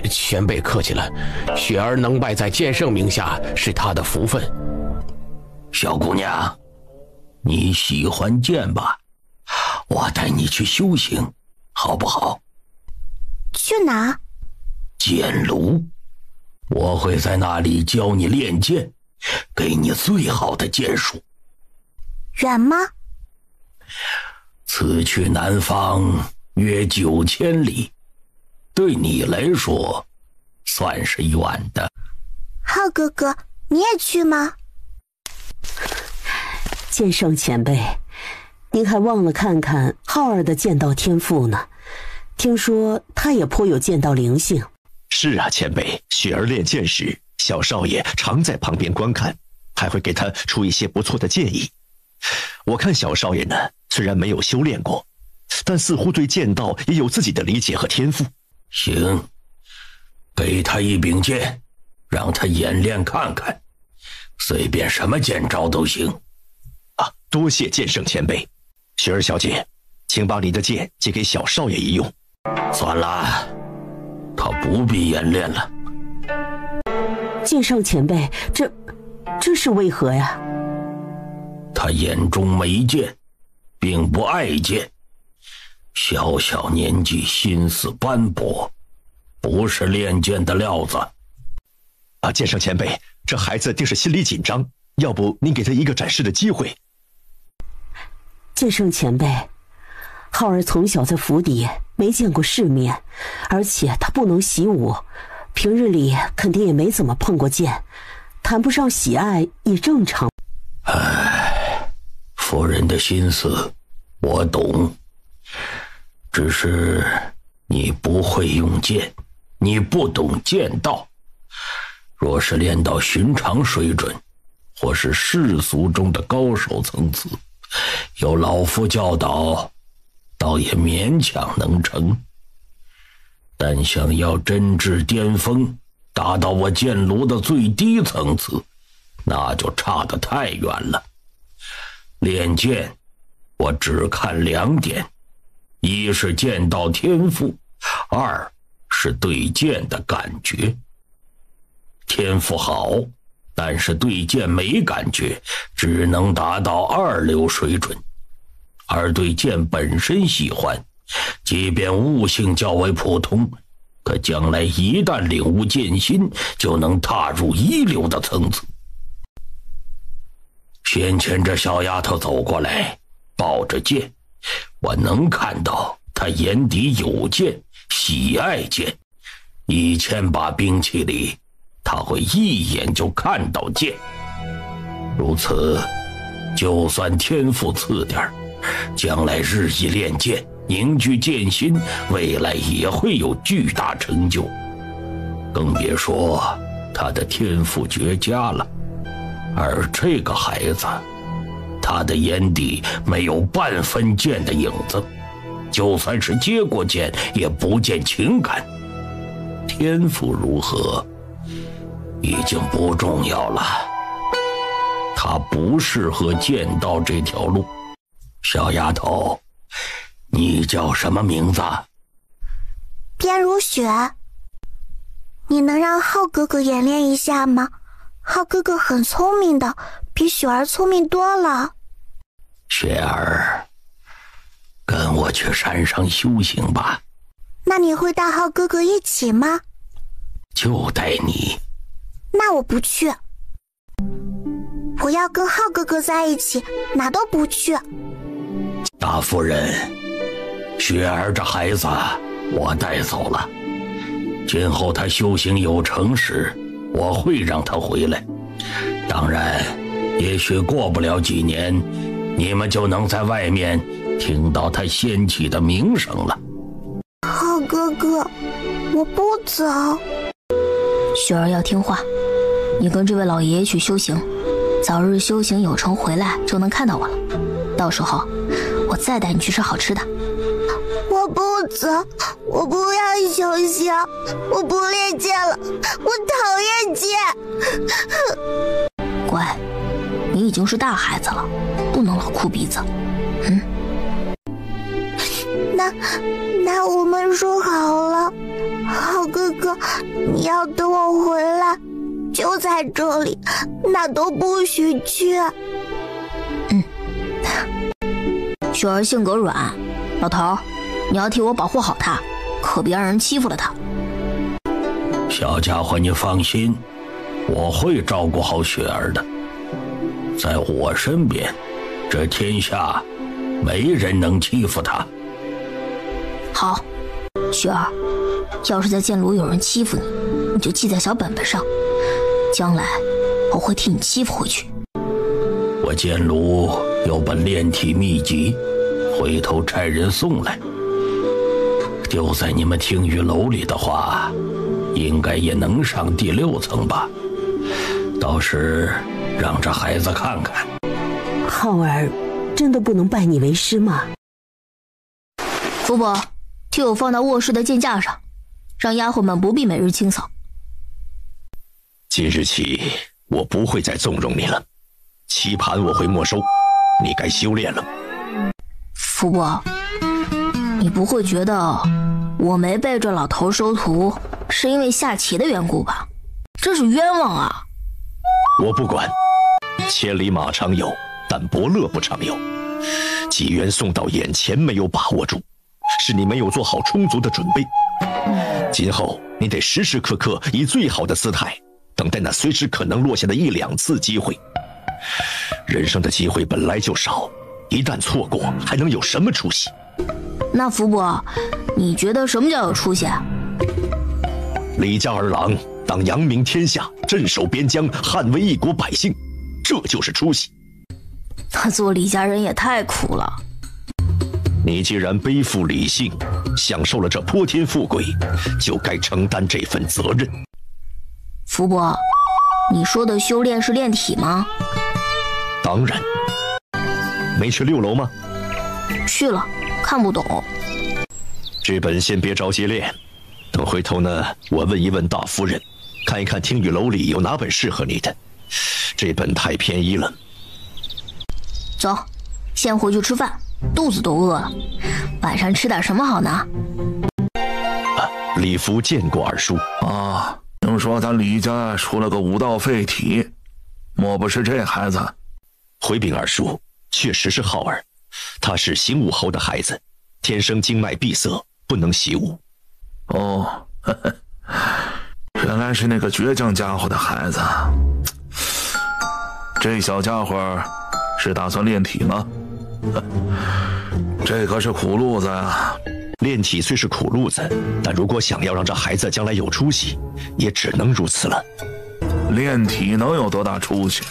前辈客气了，雪儿能拜在剑圣名下是她的福分。小姑娘，你喜欢剑吧？我带你去修行，好不好？去哪？剑炉，我会在那里教你练剑，给你最好的剑术。远吗？此去南方约9000里，对你来说算是远的。浩哥哥，你也去吗？剑圣前辈，您还忘了看看浩儿的剑道天赋呢？听说他也颇有剑道灵性。是啊，前辈，雪儿练剑时，小少爷常在旁边观看，还会给他出一些不错的建议。我看小少爷呢，虽然没有修炼过，但似乎对剑道也有自己的理解和天赋。行，给他一柄剑，让他演练看看，随便什么剑招都行。啊，多谢剑圣前辈。雪儿小姐，请把你的剑借给小少爷一用。算了，他不必演练了。剑圣前辈，这是为何呀？他眼中没剑，并不爱剑，小小年纪心思斑驳，不是练剑的料子。啊，剑圣前辈，这孩子定是心里紧张，要不您给他一个展示的机会。剑圣前辈，浩儿从小在府邸没见过世面，而且他不能习武，平日里肯定也没怎么碰过剑，谈不上喜爱也正常。夫人的心思我懂，只是你不会用剑，你不懂剑道。若是练到寻常水准，或是世俗中的高手层次，有老夫教导，倒也勉强能成。但想要真至巅峰，达到我剑炉的最低层次，那就差得太远了。练剑，我只看2点：一是剑道天赋，2是对剑的感觉。天赋好，但是对剑没感觉，只能达到2流水准；而对剑本身喜欢，即便悟性较为普通，可将来一旦领悟剑心，就能踏入1流的层次。先前这小丫头走过来，抱着剑，我能看到她眼底有剑，喜爱剑。1000把兵器里，她会一眼就看到剑。如此，就算天赋次点，将来日益练剑，凝聚剑心，未来也会有巨大成就。更别说她的天赋绝佳了。而这个孩子，他的眼底没有半分剑的影子，就算是接过剑，也不见情感。天赋如何，已经不重要了。他不适合剑道这条路。小丫头，你叫什么名字？边如雪。你能让浩哥哥演练一下吗？浩哥哥很聪明的，比雪儿聪明多了。雪儿，跟我去山上修行吧。那你会带浩哥哥一起吗？就带你。那我不去。我要跟浩哥哥在一起，哪都不去。大夫人，雪儿这孩子我带走了，今后他修行有成时，我会让他回来。当然，也许过不了几年，你们就能在外面听到他掀起的名声了。浩哥哥，我不走。雪儿要听话，你跟这位老爷爷去修行，早日修行有成回来就能看到我了。到时候我再带你去吃好吃的。我我不走，我不要修行，我不练剑了，我讨厌剑。乖，你已经是大孩子了，不能老哭鼻子。那我们说好了，好哥哥，你要等我回来，就在这里，哪都不许去。雪儿性格软，老头，你要替我保护好她，可别让人欺负了她。小家伙，你放心，我会照顾好雪儿的。在我身边，这天下没人能欺负她。好，雪儿，要是在剑炉有人欺负你，你就记在小本本上，将来我会替你欺负回去。我剑炉有本炼体秘籍，回头差人送来。丢在你们听雨楼里的话，应该也能上第6层吧。到时让这孩子看看。浩儿，真的不能拜你为师吗？福伯，替我放到卧室的剑架上，让丫鬟们不必每日清扫。今日起，我不会再纵容你了。棋盘我会没收，你该修炼了。福伯，你不会觉得我没被这老头收徒，是因为下棋的缘故吧？这是冤枉啊！我不管，千里马常有，但伯乐不常有。机缘送到眼前，没有把握住，是你没有做好充足的准备。今后你得时时刻刻以最好的姿态，等待那随时可能落下的1、2次机会。人生的机会本来就少，一旦错过，还能有什么出息？那福伯，你觉得什么叫有出息？李家儿郎当扬名天下，镇守边疆，捍卫一国百姓，这就是出息。那做李家人也太苦了。你既然背负李姓，享受了这泼天富贵，就该承担这份责任。福伯，你说的修炼是炼体吗？当然。没去6楼吗？去了，看不懂。这本先别着急练，等回头呢，我问一问大夫人，看一看听雨楼里有哪本适合你的。这本太便宜了。走，先回去吃饭，肚子都饿了。晚上吃点什么好呢？李福见过二叔啊，听说咱李家出了个武道废体，莫不是这孩子？回禀二叔，确实是浩儿，他是邢武侯的孩子，天生经脉闭塞，不能习武。哦，原来是那个倔强家伙的孩子。这小家伙是打算炼体吗？这可是苦路子啊！炼体虽是苦路子，但如果想要让这孩子将来有出息，也只能如此了。炼体能有多大出息？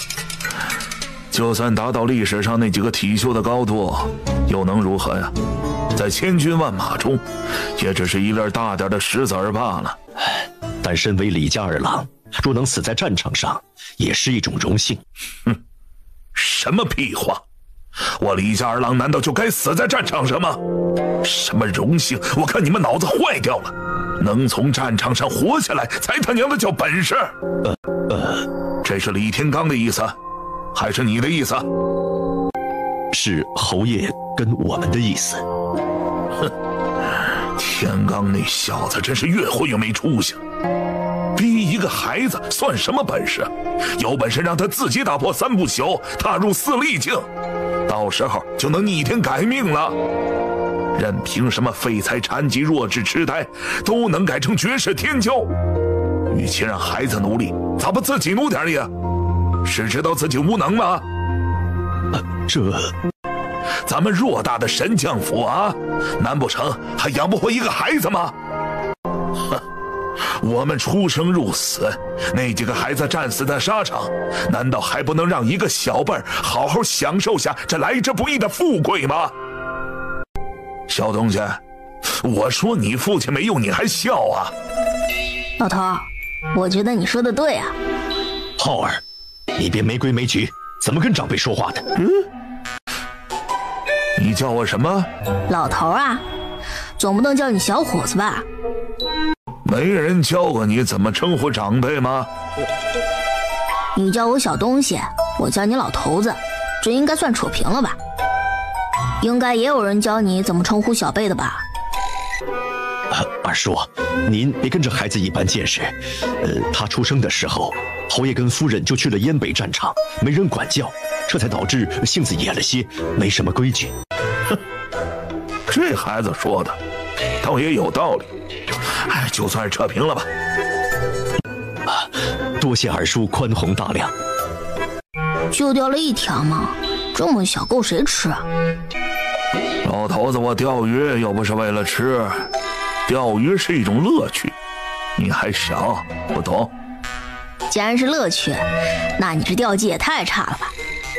就算达到历史上那几个体修的高度，又能如何呀？在千军万马中，也只是一粒大点的石子儿罢了。但身为李家儿郎，若能死在战场上，也是一种荣幸。哼，什么屁话！我李家儿郎难道就该死在战场上吗？什么荣幸？我看你们脑子坏掉了！能从战场上活下来，才他娘的叫本事！这是李天罡的意思，还是你的意思？是侯爷跟我们的意思。哼，天罡那小子真是越混越没出息。逼一个孩子算什么本事？有本事让他自己打破3不朽，踏入4力境，到时候就能逆天改命了。任凭什么废材残疾、弱智痴呆，都能改成绝世天骄。与其让孩子努力，咋不自己努点力啊？是知道自己无能吗？咱们偌大的神将府啊，难不成还养不活一个孩子吗？哼！我们出生入死，那几个孩子战死在沙场，难道还不能让一个小辈儿好好享受下这来之不易的富贵吗？小东西，我说你父亲没用，你还笑啊？老头，我觉得你说的对啊。浩儿，你别没规没矩，怎么跟长辈说话的？你叫我什么？老头啊，总不能叫你小伙子吧？没人教过你怎么称呼长辈吗？你叫我小东西，我叫你老头子，这应该算扯平了吧？应该也有人教你怎么称呼小辈的吧？二叔，您别跟着孩子一般见识。他出生的时候，侯爷跟夫人就去了燕北战场，没人管教，这才导致性子野了些，没什么规矩。哼，这孩子说的倒也有道理。哎，就算是扯平了吧。多谢二叔宽宏大量。就钓了一条吗？这么小够谁吃啊？老头子，我钓鱼又不是为了吃，钓鱼是一种乐趣。你还小，不懂。既然是乐趣，那你这钓技也太差了吧？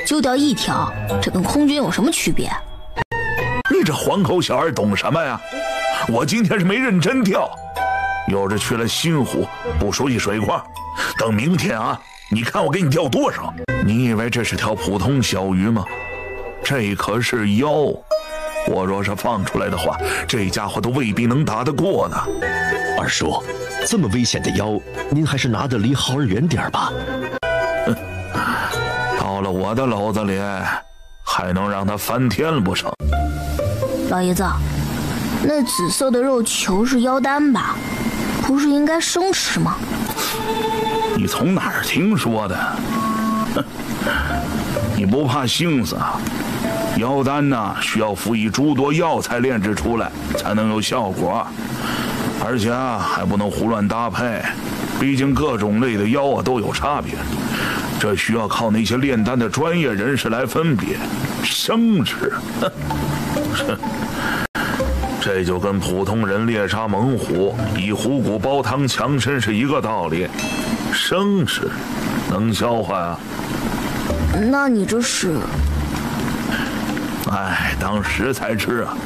就钓一条，这跟空军有什么区别？你这黄口小孩懂什么呀？我今天是没认真钓，又是去了新湖捕熟一水矿。等明天啊，你看我给你钓多少？你以为这是条普通小鱼吗？这可是妖，我若是放出来的话，这家伙都未必能打得过呢。二叔，这么危险的妖，您还是拿得离浩儿远点吧。到了我的篓子里，还能让他翻天不成？老爷子，那紫色的肉球是妖丹吧？不是应该生吃吗？你从哪儿听说的？你不怕腥死啊？妖丹呢，需要辅以诸多药材炼制出来才能有效果，而且还不能胡乱搭配，毕竟各种类的妖都有差别，这需要靠那些炼丹的专业人士来分别。生吃，这就跟普通人猎杀猛虎以虎骨煲汤强身是一个道理。生吃能消化啊？那你这是？哎，当食材吃啊，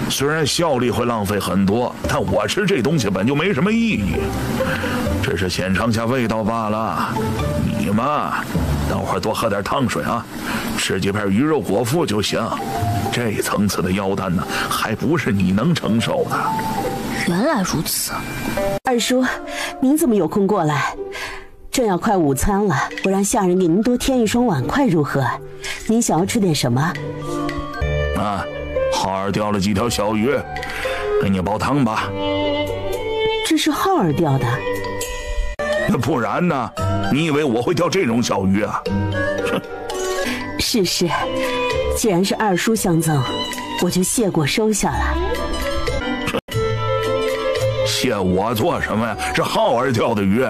虽然效力会浪费很多，但我吃这东西本就没什么意义，只是显尝下味道罢了。你嘛，等会儿多喝点汤水啊，吃几片鱼肉果腹就行。这层次的妖丹呢，还不是你能承受的。原来如此。二叔，您怎么有空过来？正要快午餐了，我让下人给您多添一双碗筷如何？您想要吃点什么？啊，浩儿钓了几条小鱼，给你煲汤吧。这是浩儿钓的？那不然呢？你以为我会钓这种小鱼啊？是，既然是二叔相赠，我就谢过收下了。谢我做什么呀？是浩儿钓的鱼。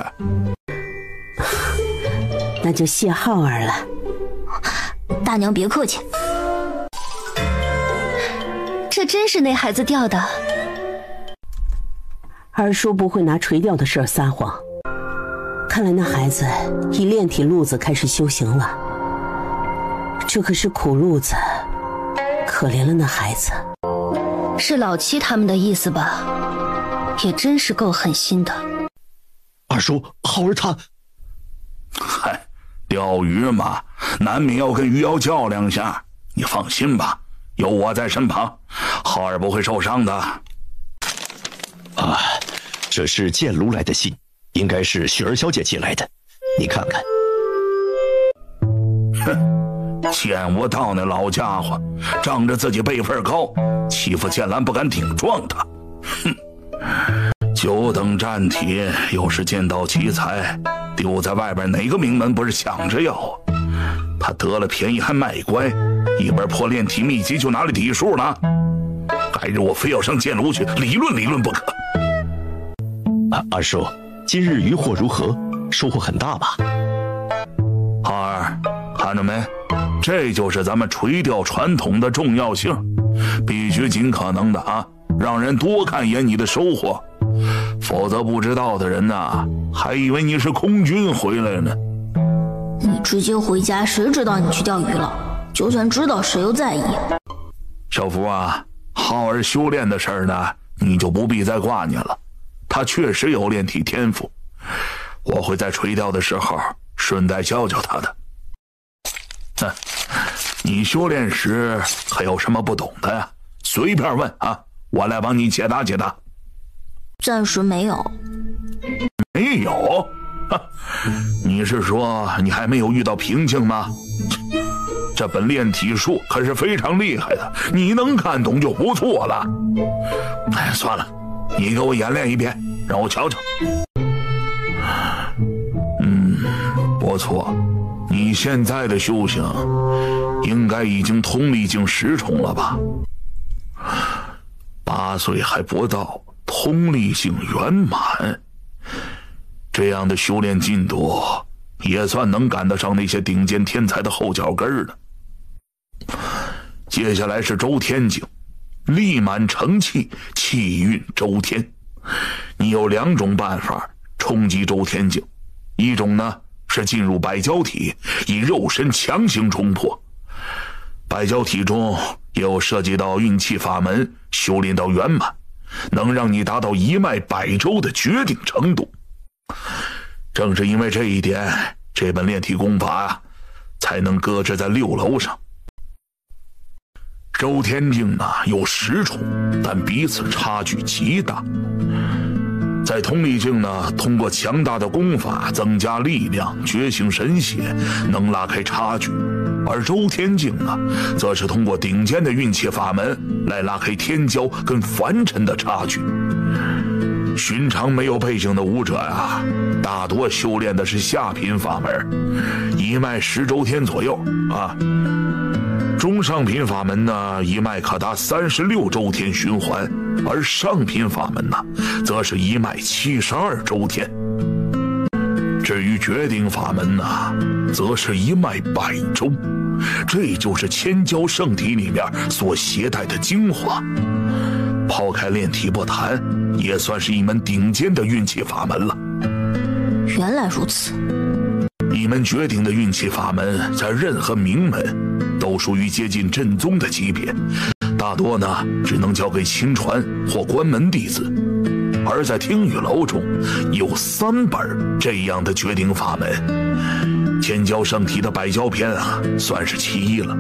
那就谢浩儿了。大娘别客气。这真是那孩子钓的。二叔不会拿垂钓的事儿撒谎，看来那孩子以炼体路子开始修行了。这可是苦路子，可怜了那孩子。是老七他们的意思吧？也真是够狠心的。二叔，浩儿他……嗨，钓鱼嘛，难免要跟鱼妖较量下。你放心吧，有我在身旁，浩儿不会受伤的。啊，这是剑卢来的信，应该是雪儿小姐寄来的，你看看。哼，见我到那老家伙，仗着自己辈分高，欺负剑兰不敢顶撞他。哼，久等战体，又是剑道奇才，丢在外边哪个名门不是想着要啊？他得了便宜还卖乖，一本破炼体秘籍就拿了底数了。改日我非要上剑炉去理论不可。二叔，今日渔获如何？收获很大吧？浩儿，看着没？这就是咱们垂钓传统的重要性，必须尽可能的啊，让人多看一眼你的收获，否则不知道的人呐，还以为你是空军回来呢。你直接回家，谁知道你去钓鱼了？就算知道，谁又在意？小福啊，浩儿修炼的事儿呢，你就不必再挂念了。他确实有炼体天赋，我会在垂钓的时候顺带教教他的。你修炼时还有什么不懂的呀？随便问啊，我来帮你解答解答。暂时没有。没有？你是说你还没有遇到瓶颈吗？这本炼体术可是非常厉害的，你能看懂就不错了。哎，算了，你给我演练一遍，让我瞧瞧。不错，你现在的修行应该已经通力境10重了吧？8岁还不到，通力境圆满，这样的修炼进度也算能赶得上那些顶尖天才的后脚跟了。接下来是周天境，力满成气，气运周天。你有2种办法冲击周天境，一种呢是进入百焦体，以肉身强行冲破。百焦体中也有涉及到运气法门，修炼到圆满，能让你达到一脉百周的绝顶程度。正是因为这一点，这本炼体功法才能搁置在6楼上。周天境有10重，但彼此差距极大。在通力境通过强大的功法增加力量，觉醒神血，能拉开差距；而周天境则是通过顶尖的运气法门来拉开天骄跟凡尘的差距。寻常没有背景的武者大多修炼的是下品法门，一脉10周天左右中上品法门一脉可达36周天循环，而上品法门则是一脉72周天。至于绝顶法门则是一脉100周，这就是千焦圣体里面所携带的精华。抛开炼体不谈，也算是一门顶尖的运气法门了。原来如此。一门绝顶的运气法门，在任何名门都属于接近正宗的级别，大多只能交给亲传或关门弟子。而在听雨楼中有3本这样的绝顶法门，千焦圣体的百焦篇算是其一了。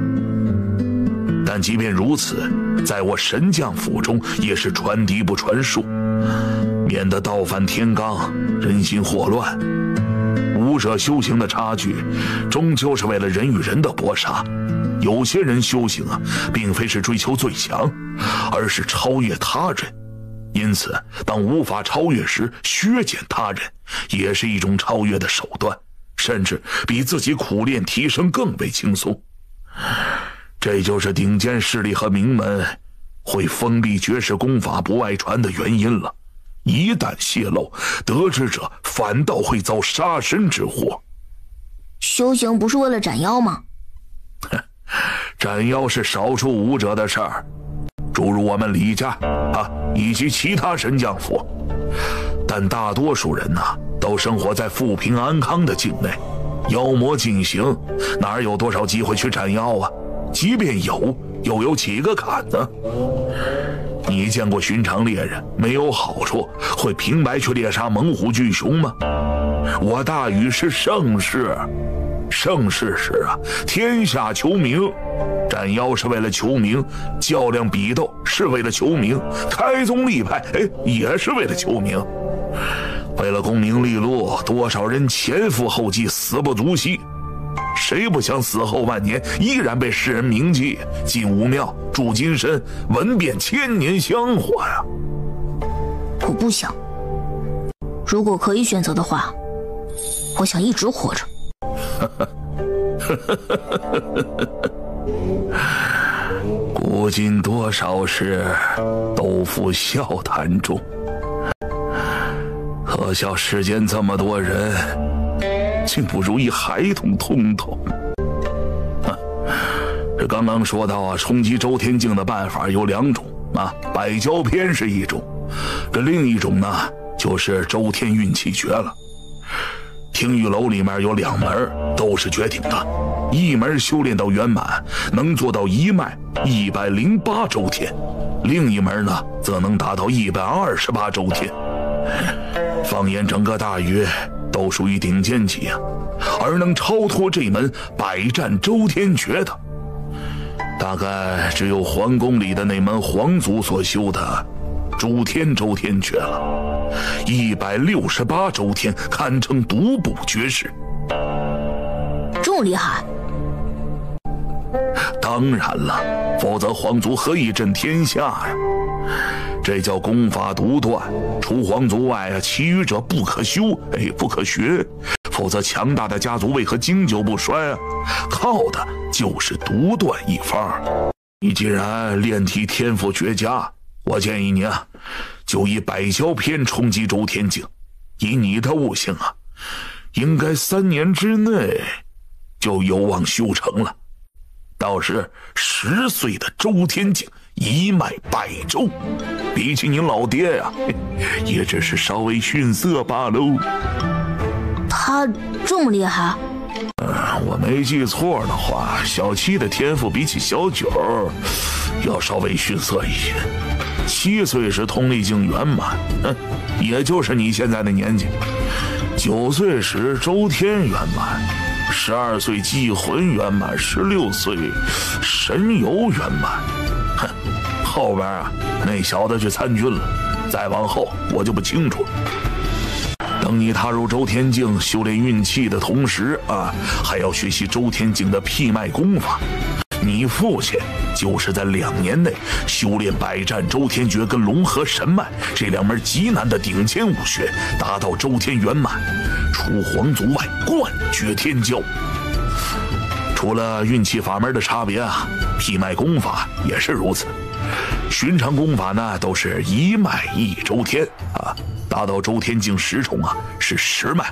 但即便如此，在我神将府中也是传嫡不传庶，免得倒反天罡，人心惑乱。武者修行的差距，终究是为了人与人的搏杀。有些人修行并非是追求最强，而是超越他人。因此，当无法超越时，削减他人，也是一种超越的手段，甚至比自己苦练提升更为轻松。这就是顶尖势力和名门会封闭绝世功法不外传的原因了。一旦泄露，得知者反倒会遭杀身之祸。修行不是为了斩妖吗？斩妖是少数武者的事儿，诸如我们李家以及其他神将府。但大多数人都生活在富平安康的境内，妖魔尽行，哪有多少机会去斩妖啊？即便有，又有几个坎呢？你见过寻常猎人没有好处会平白去猎杀猛虎巨熊吗？我大禹是盛世，盛世时天下求名，斩妖是为了求名，较量比斗是为了求名，开宗立派也是为了求名。为了功名利禄，多少人前赴后继，死不足惜。谁不想死后万年依然被世人铭记，进武庙，住金身，闻遍千年香火呀？我不想。如果可以选择的话，我想一直活着。古今多少事，都付笑谈中。可笑世间这么多人，竟不如一孩童通透。这刚刚说到冲击周天境的办法有2种百焦篇是一种，这另一种就是周天运气诀了。听雨楼里面有2门都是绝顶的，一门修炼到圆满，能做到一脉108周天，另一门则能达到128周天。放眼整个大禹，都属于顶尖级而能超脱这门百战周天诀的，大概只有皇宫里的那门皇族所修的周天诀了，168周天，堪称独步绝世。这么厉害？当然了，否则皇族何以震天下呀？这叫功法独断，除皇族外啊，其余者不可修，不可学。否则强大的家族为何经久不衰啊？靠的就是独断一方。你既然炼体天赋绝佳，我建议你啊，就以百蛟篇冲击周天境。以你的悟性啊，应该3年之内就有望修成了。到时10岁的周天境一脉100州，比起您老爹呀，也只是稍微逊色罢喽。他这么厉害？我没记错的话，小七的天赋比起小九要稍微逊色一些。7岁时通力境圆满，也就是你现在的年纪。9岁时周天圆满，12岁祭魂圆满，16岁神游圆满。后边啊，那小子去参军了，再往后我就不清楚了。等你踏入周天境修炼运气的同时啊，还要学习周天境的辟脉功法。你父亲就是在2年内修炼百战周天诀跟龙河神脉这2门极难的顶尖武学，达到周天圆满，除皇族外冠绝天骄。除了运气法门的差别啊，辟脉功法也是如此。寻常功法呢都是1脉1周天啊，达到周天境10重啊是10脉，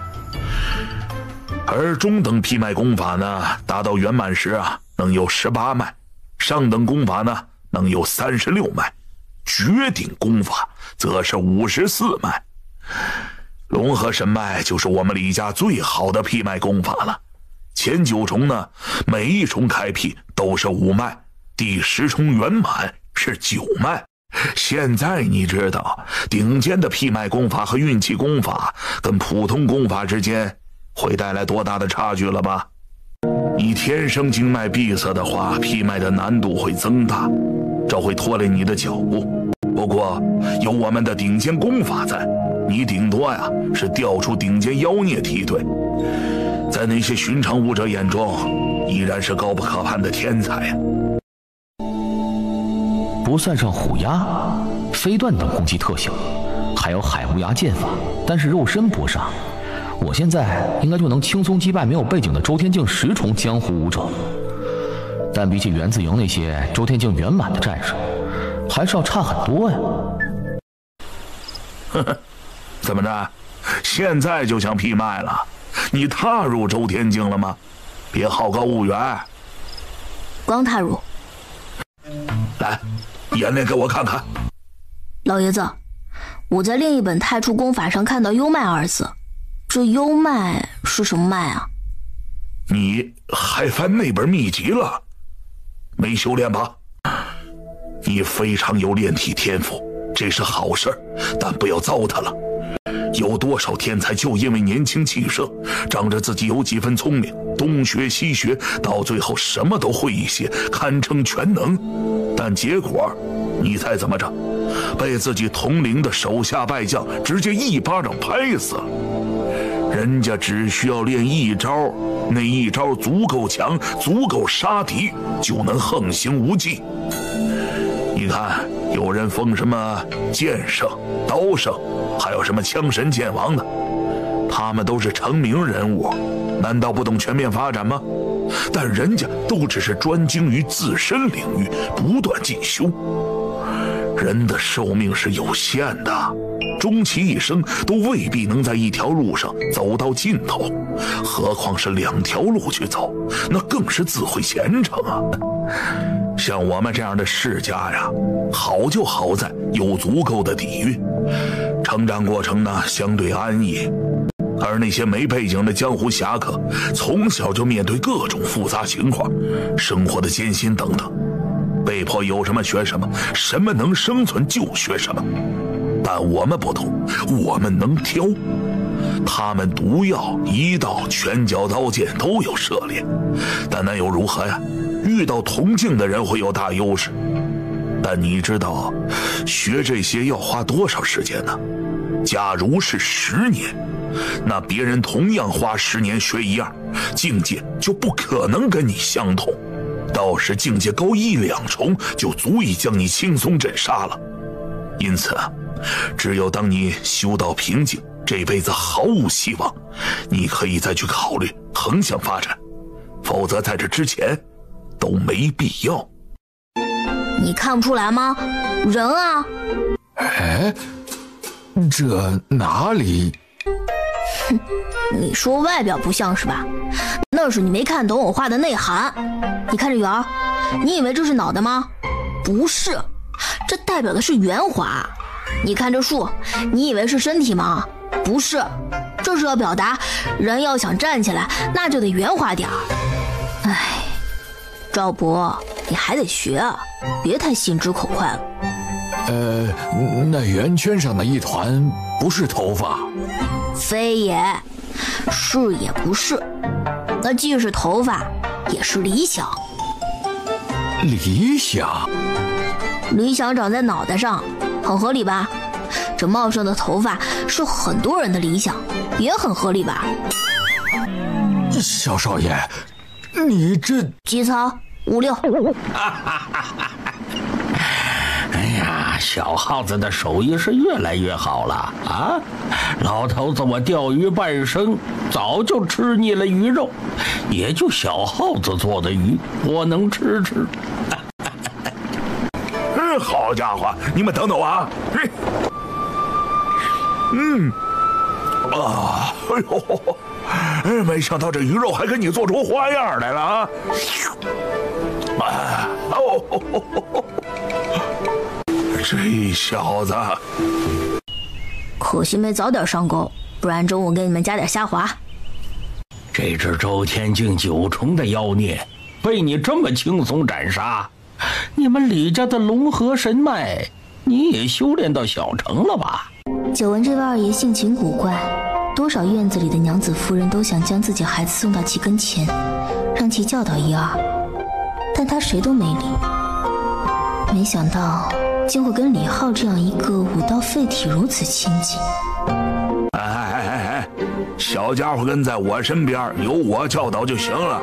而中等辟脉功法呢达到圆满时啊能有18脉，上等功法呢能有36脉，绝顶功法则是54脉。龙河神脉就是我们李家最好的辟脉功法了，前9重呢每一重开辟都是5脉，第10重圆满是9脉。现在你知道顶尖的辟脉功法和运气功法跟普通功法之间会带来多大的差距了吧？你天生经脉闭塞的话，辟脉的难度会增大，这会拖累你的脚步。不过有我们的顶尖功法在，你顶多呀是调出顶尖妖孽梯队，在那些寻常武者眼中依然是高不可攀的天才呀。不算上虎牙、飞段等攻击特性，还有海无涯剑法，但是肉身不上，我现在应该就能轻松击败没有背景的周天境10重江湖武者。但比起源自营那些周天境圆满的战士，还是要差很多呀。呵呵，怎么着？现在就想辟脉了？你踏入周天境了吗？别好高骛远。刚踏入。来，眼泪给我看看。老爷子，我在另一本太初功法上看到幽脉2字，这幽脉是什么脉啊？你还翻那本秘籍了？没修炼吧？你非常有炼体天赋，这是好事，但不要糟蹋了。有多少天才就因为年轻气盛，仗着自己有几分聪明，东学西学，到最后什么都会一些，堪称全能。但结果你猜怎么着？被自己同龄的手下败将直接一巴掌拍死了。人家只需要练一招，那一招足够强，足够杀敌，就能横行无忌。你看，有人封什么剑圣、刀圣，还有什么枪神剑王的，他们都是成名人物，难道不懂全面发展吗？但人家都只是专精于自身领域，不断进修。人的寿命是有限的，终其一生都未必能在一条路上走到尽头，何况是2条路去走，那更是自毁前程啊！像我们这样的世家呀，好就好在有足够的底蕴，成长过程呢相对安逸。而那些没背景的江湖侠客，从小就面对各种复杂情况，生活的艰辛等等，被迫有什么学什么，什么能生存就学什么。但我们不同，我们能挑。他们毒药、医道、拳脚刀剑都有涉猎，但那又如何呀？遇到同境的人会有大优势。但你知道学这些要花多少时间呢？假如是10年，那别人同样花10年学一样，境界就不可能跟你相同。到时境界高1、2重，就足以将你轻松斩杀了。因此只有当你修到瓶颈，这辈子毫无希望，你可以再去考虑横向发展，否则在这之前都没必要。你看不出来吗？人啊！哎，这哪里？哼，你说外表不像是吧？那是你没看懂我画的内涵。你看这圆儿，你以为这是脑袋吗？不是，这代表的是圆滑。你看这树，你以为是身体吗？不是，这是要表达人要想站起来，那就得圆滑点儿。哎，赵博，你还得学啊，别太心直口快了。那圆圈上的一团不是头发？非也，是也不是。那既是头发，也是理想。理想？理想长在脑袋上，很合理吧？这茂盛的头发是很多人的理想，也很合理吧？小少爷，你这基操56。哎呀，小耗子的手艺是越来越好了啊！老头子，我钓鱼半生，早就吃腻了鱼肉，也就小耗子做的鱼，我能吃吃。好家伙，你们等等我啊！哎呦，没想到这鱼肉还给你做出花样来了啊！这小子，可惜没早点上钩，不然中午给你们加点虾滑。这只周天境9重的妖孽，被你这么轻松斩杀，你们李家的龙河神脉，你也修炼到小成了吧？久闻这位二爷性情古怪，多少院子里的娘子夫人都想将自己孩子送到其跟前，让其教导一二，但他谁都没理。没想到竟会跟李浩这样一个武道废体如此亲近。哎，小家伙跟在我身边，由我教导就行了，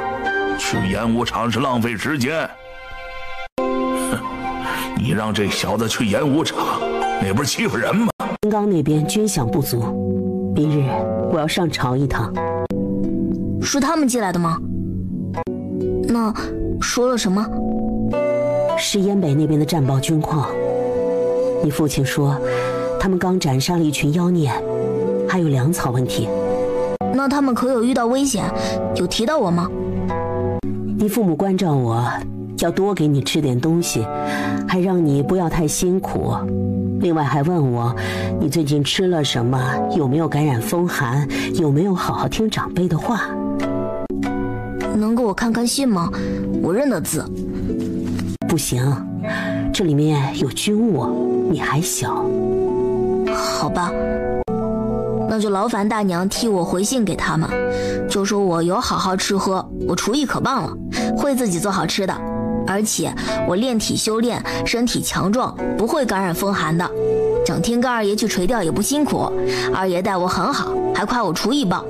去演武场是浪费时间。哼，你让这小子去演武场，那不是欺负人吗？金刚那边军饷不足，明日我要上朝一趟。是他们寄来的吗？那说了什么？是燕北那边的战报军况。你父亲说，他们刚斩杀了一群妖孽，还有粮草问题。那他们可有遇到危险？有提到我吗？你父母关照我，要多给你吃点东西，还让你不要太辛苦。另外还问我，你最近吃了什么？有没有感染风寒？有没有好好听长辈的话？能给我看看信吗？我认得字。不行，这里面有军务，你还小。好吧，那就劳烦大娘替我回信给他们，就说我有好好吃喝，我厨艺可棒了，会自己做好吃的，而且我练体修炼，身体强壮，不会感染风寒的。整天跟二爷去垂钓也不辛苦，二爷待我很好，还夸我厨艺棒，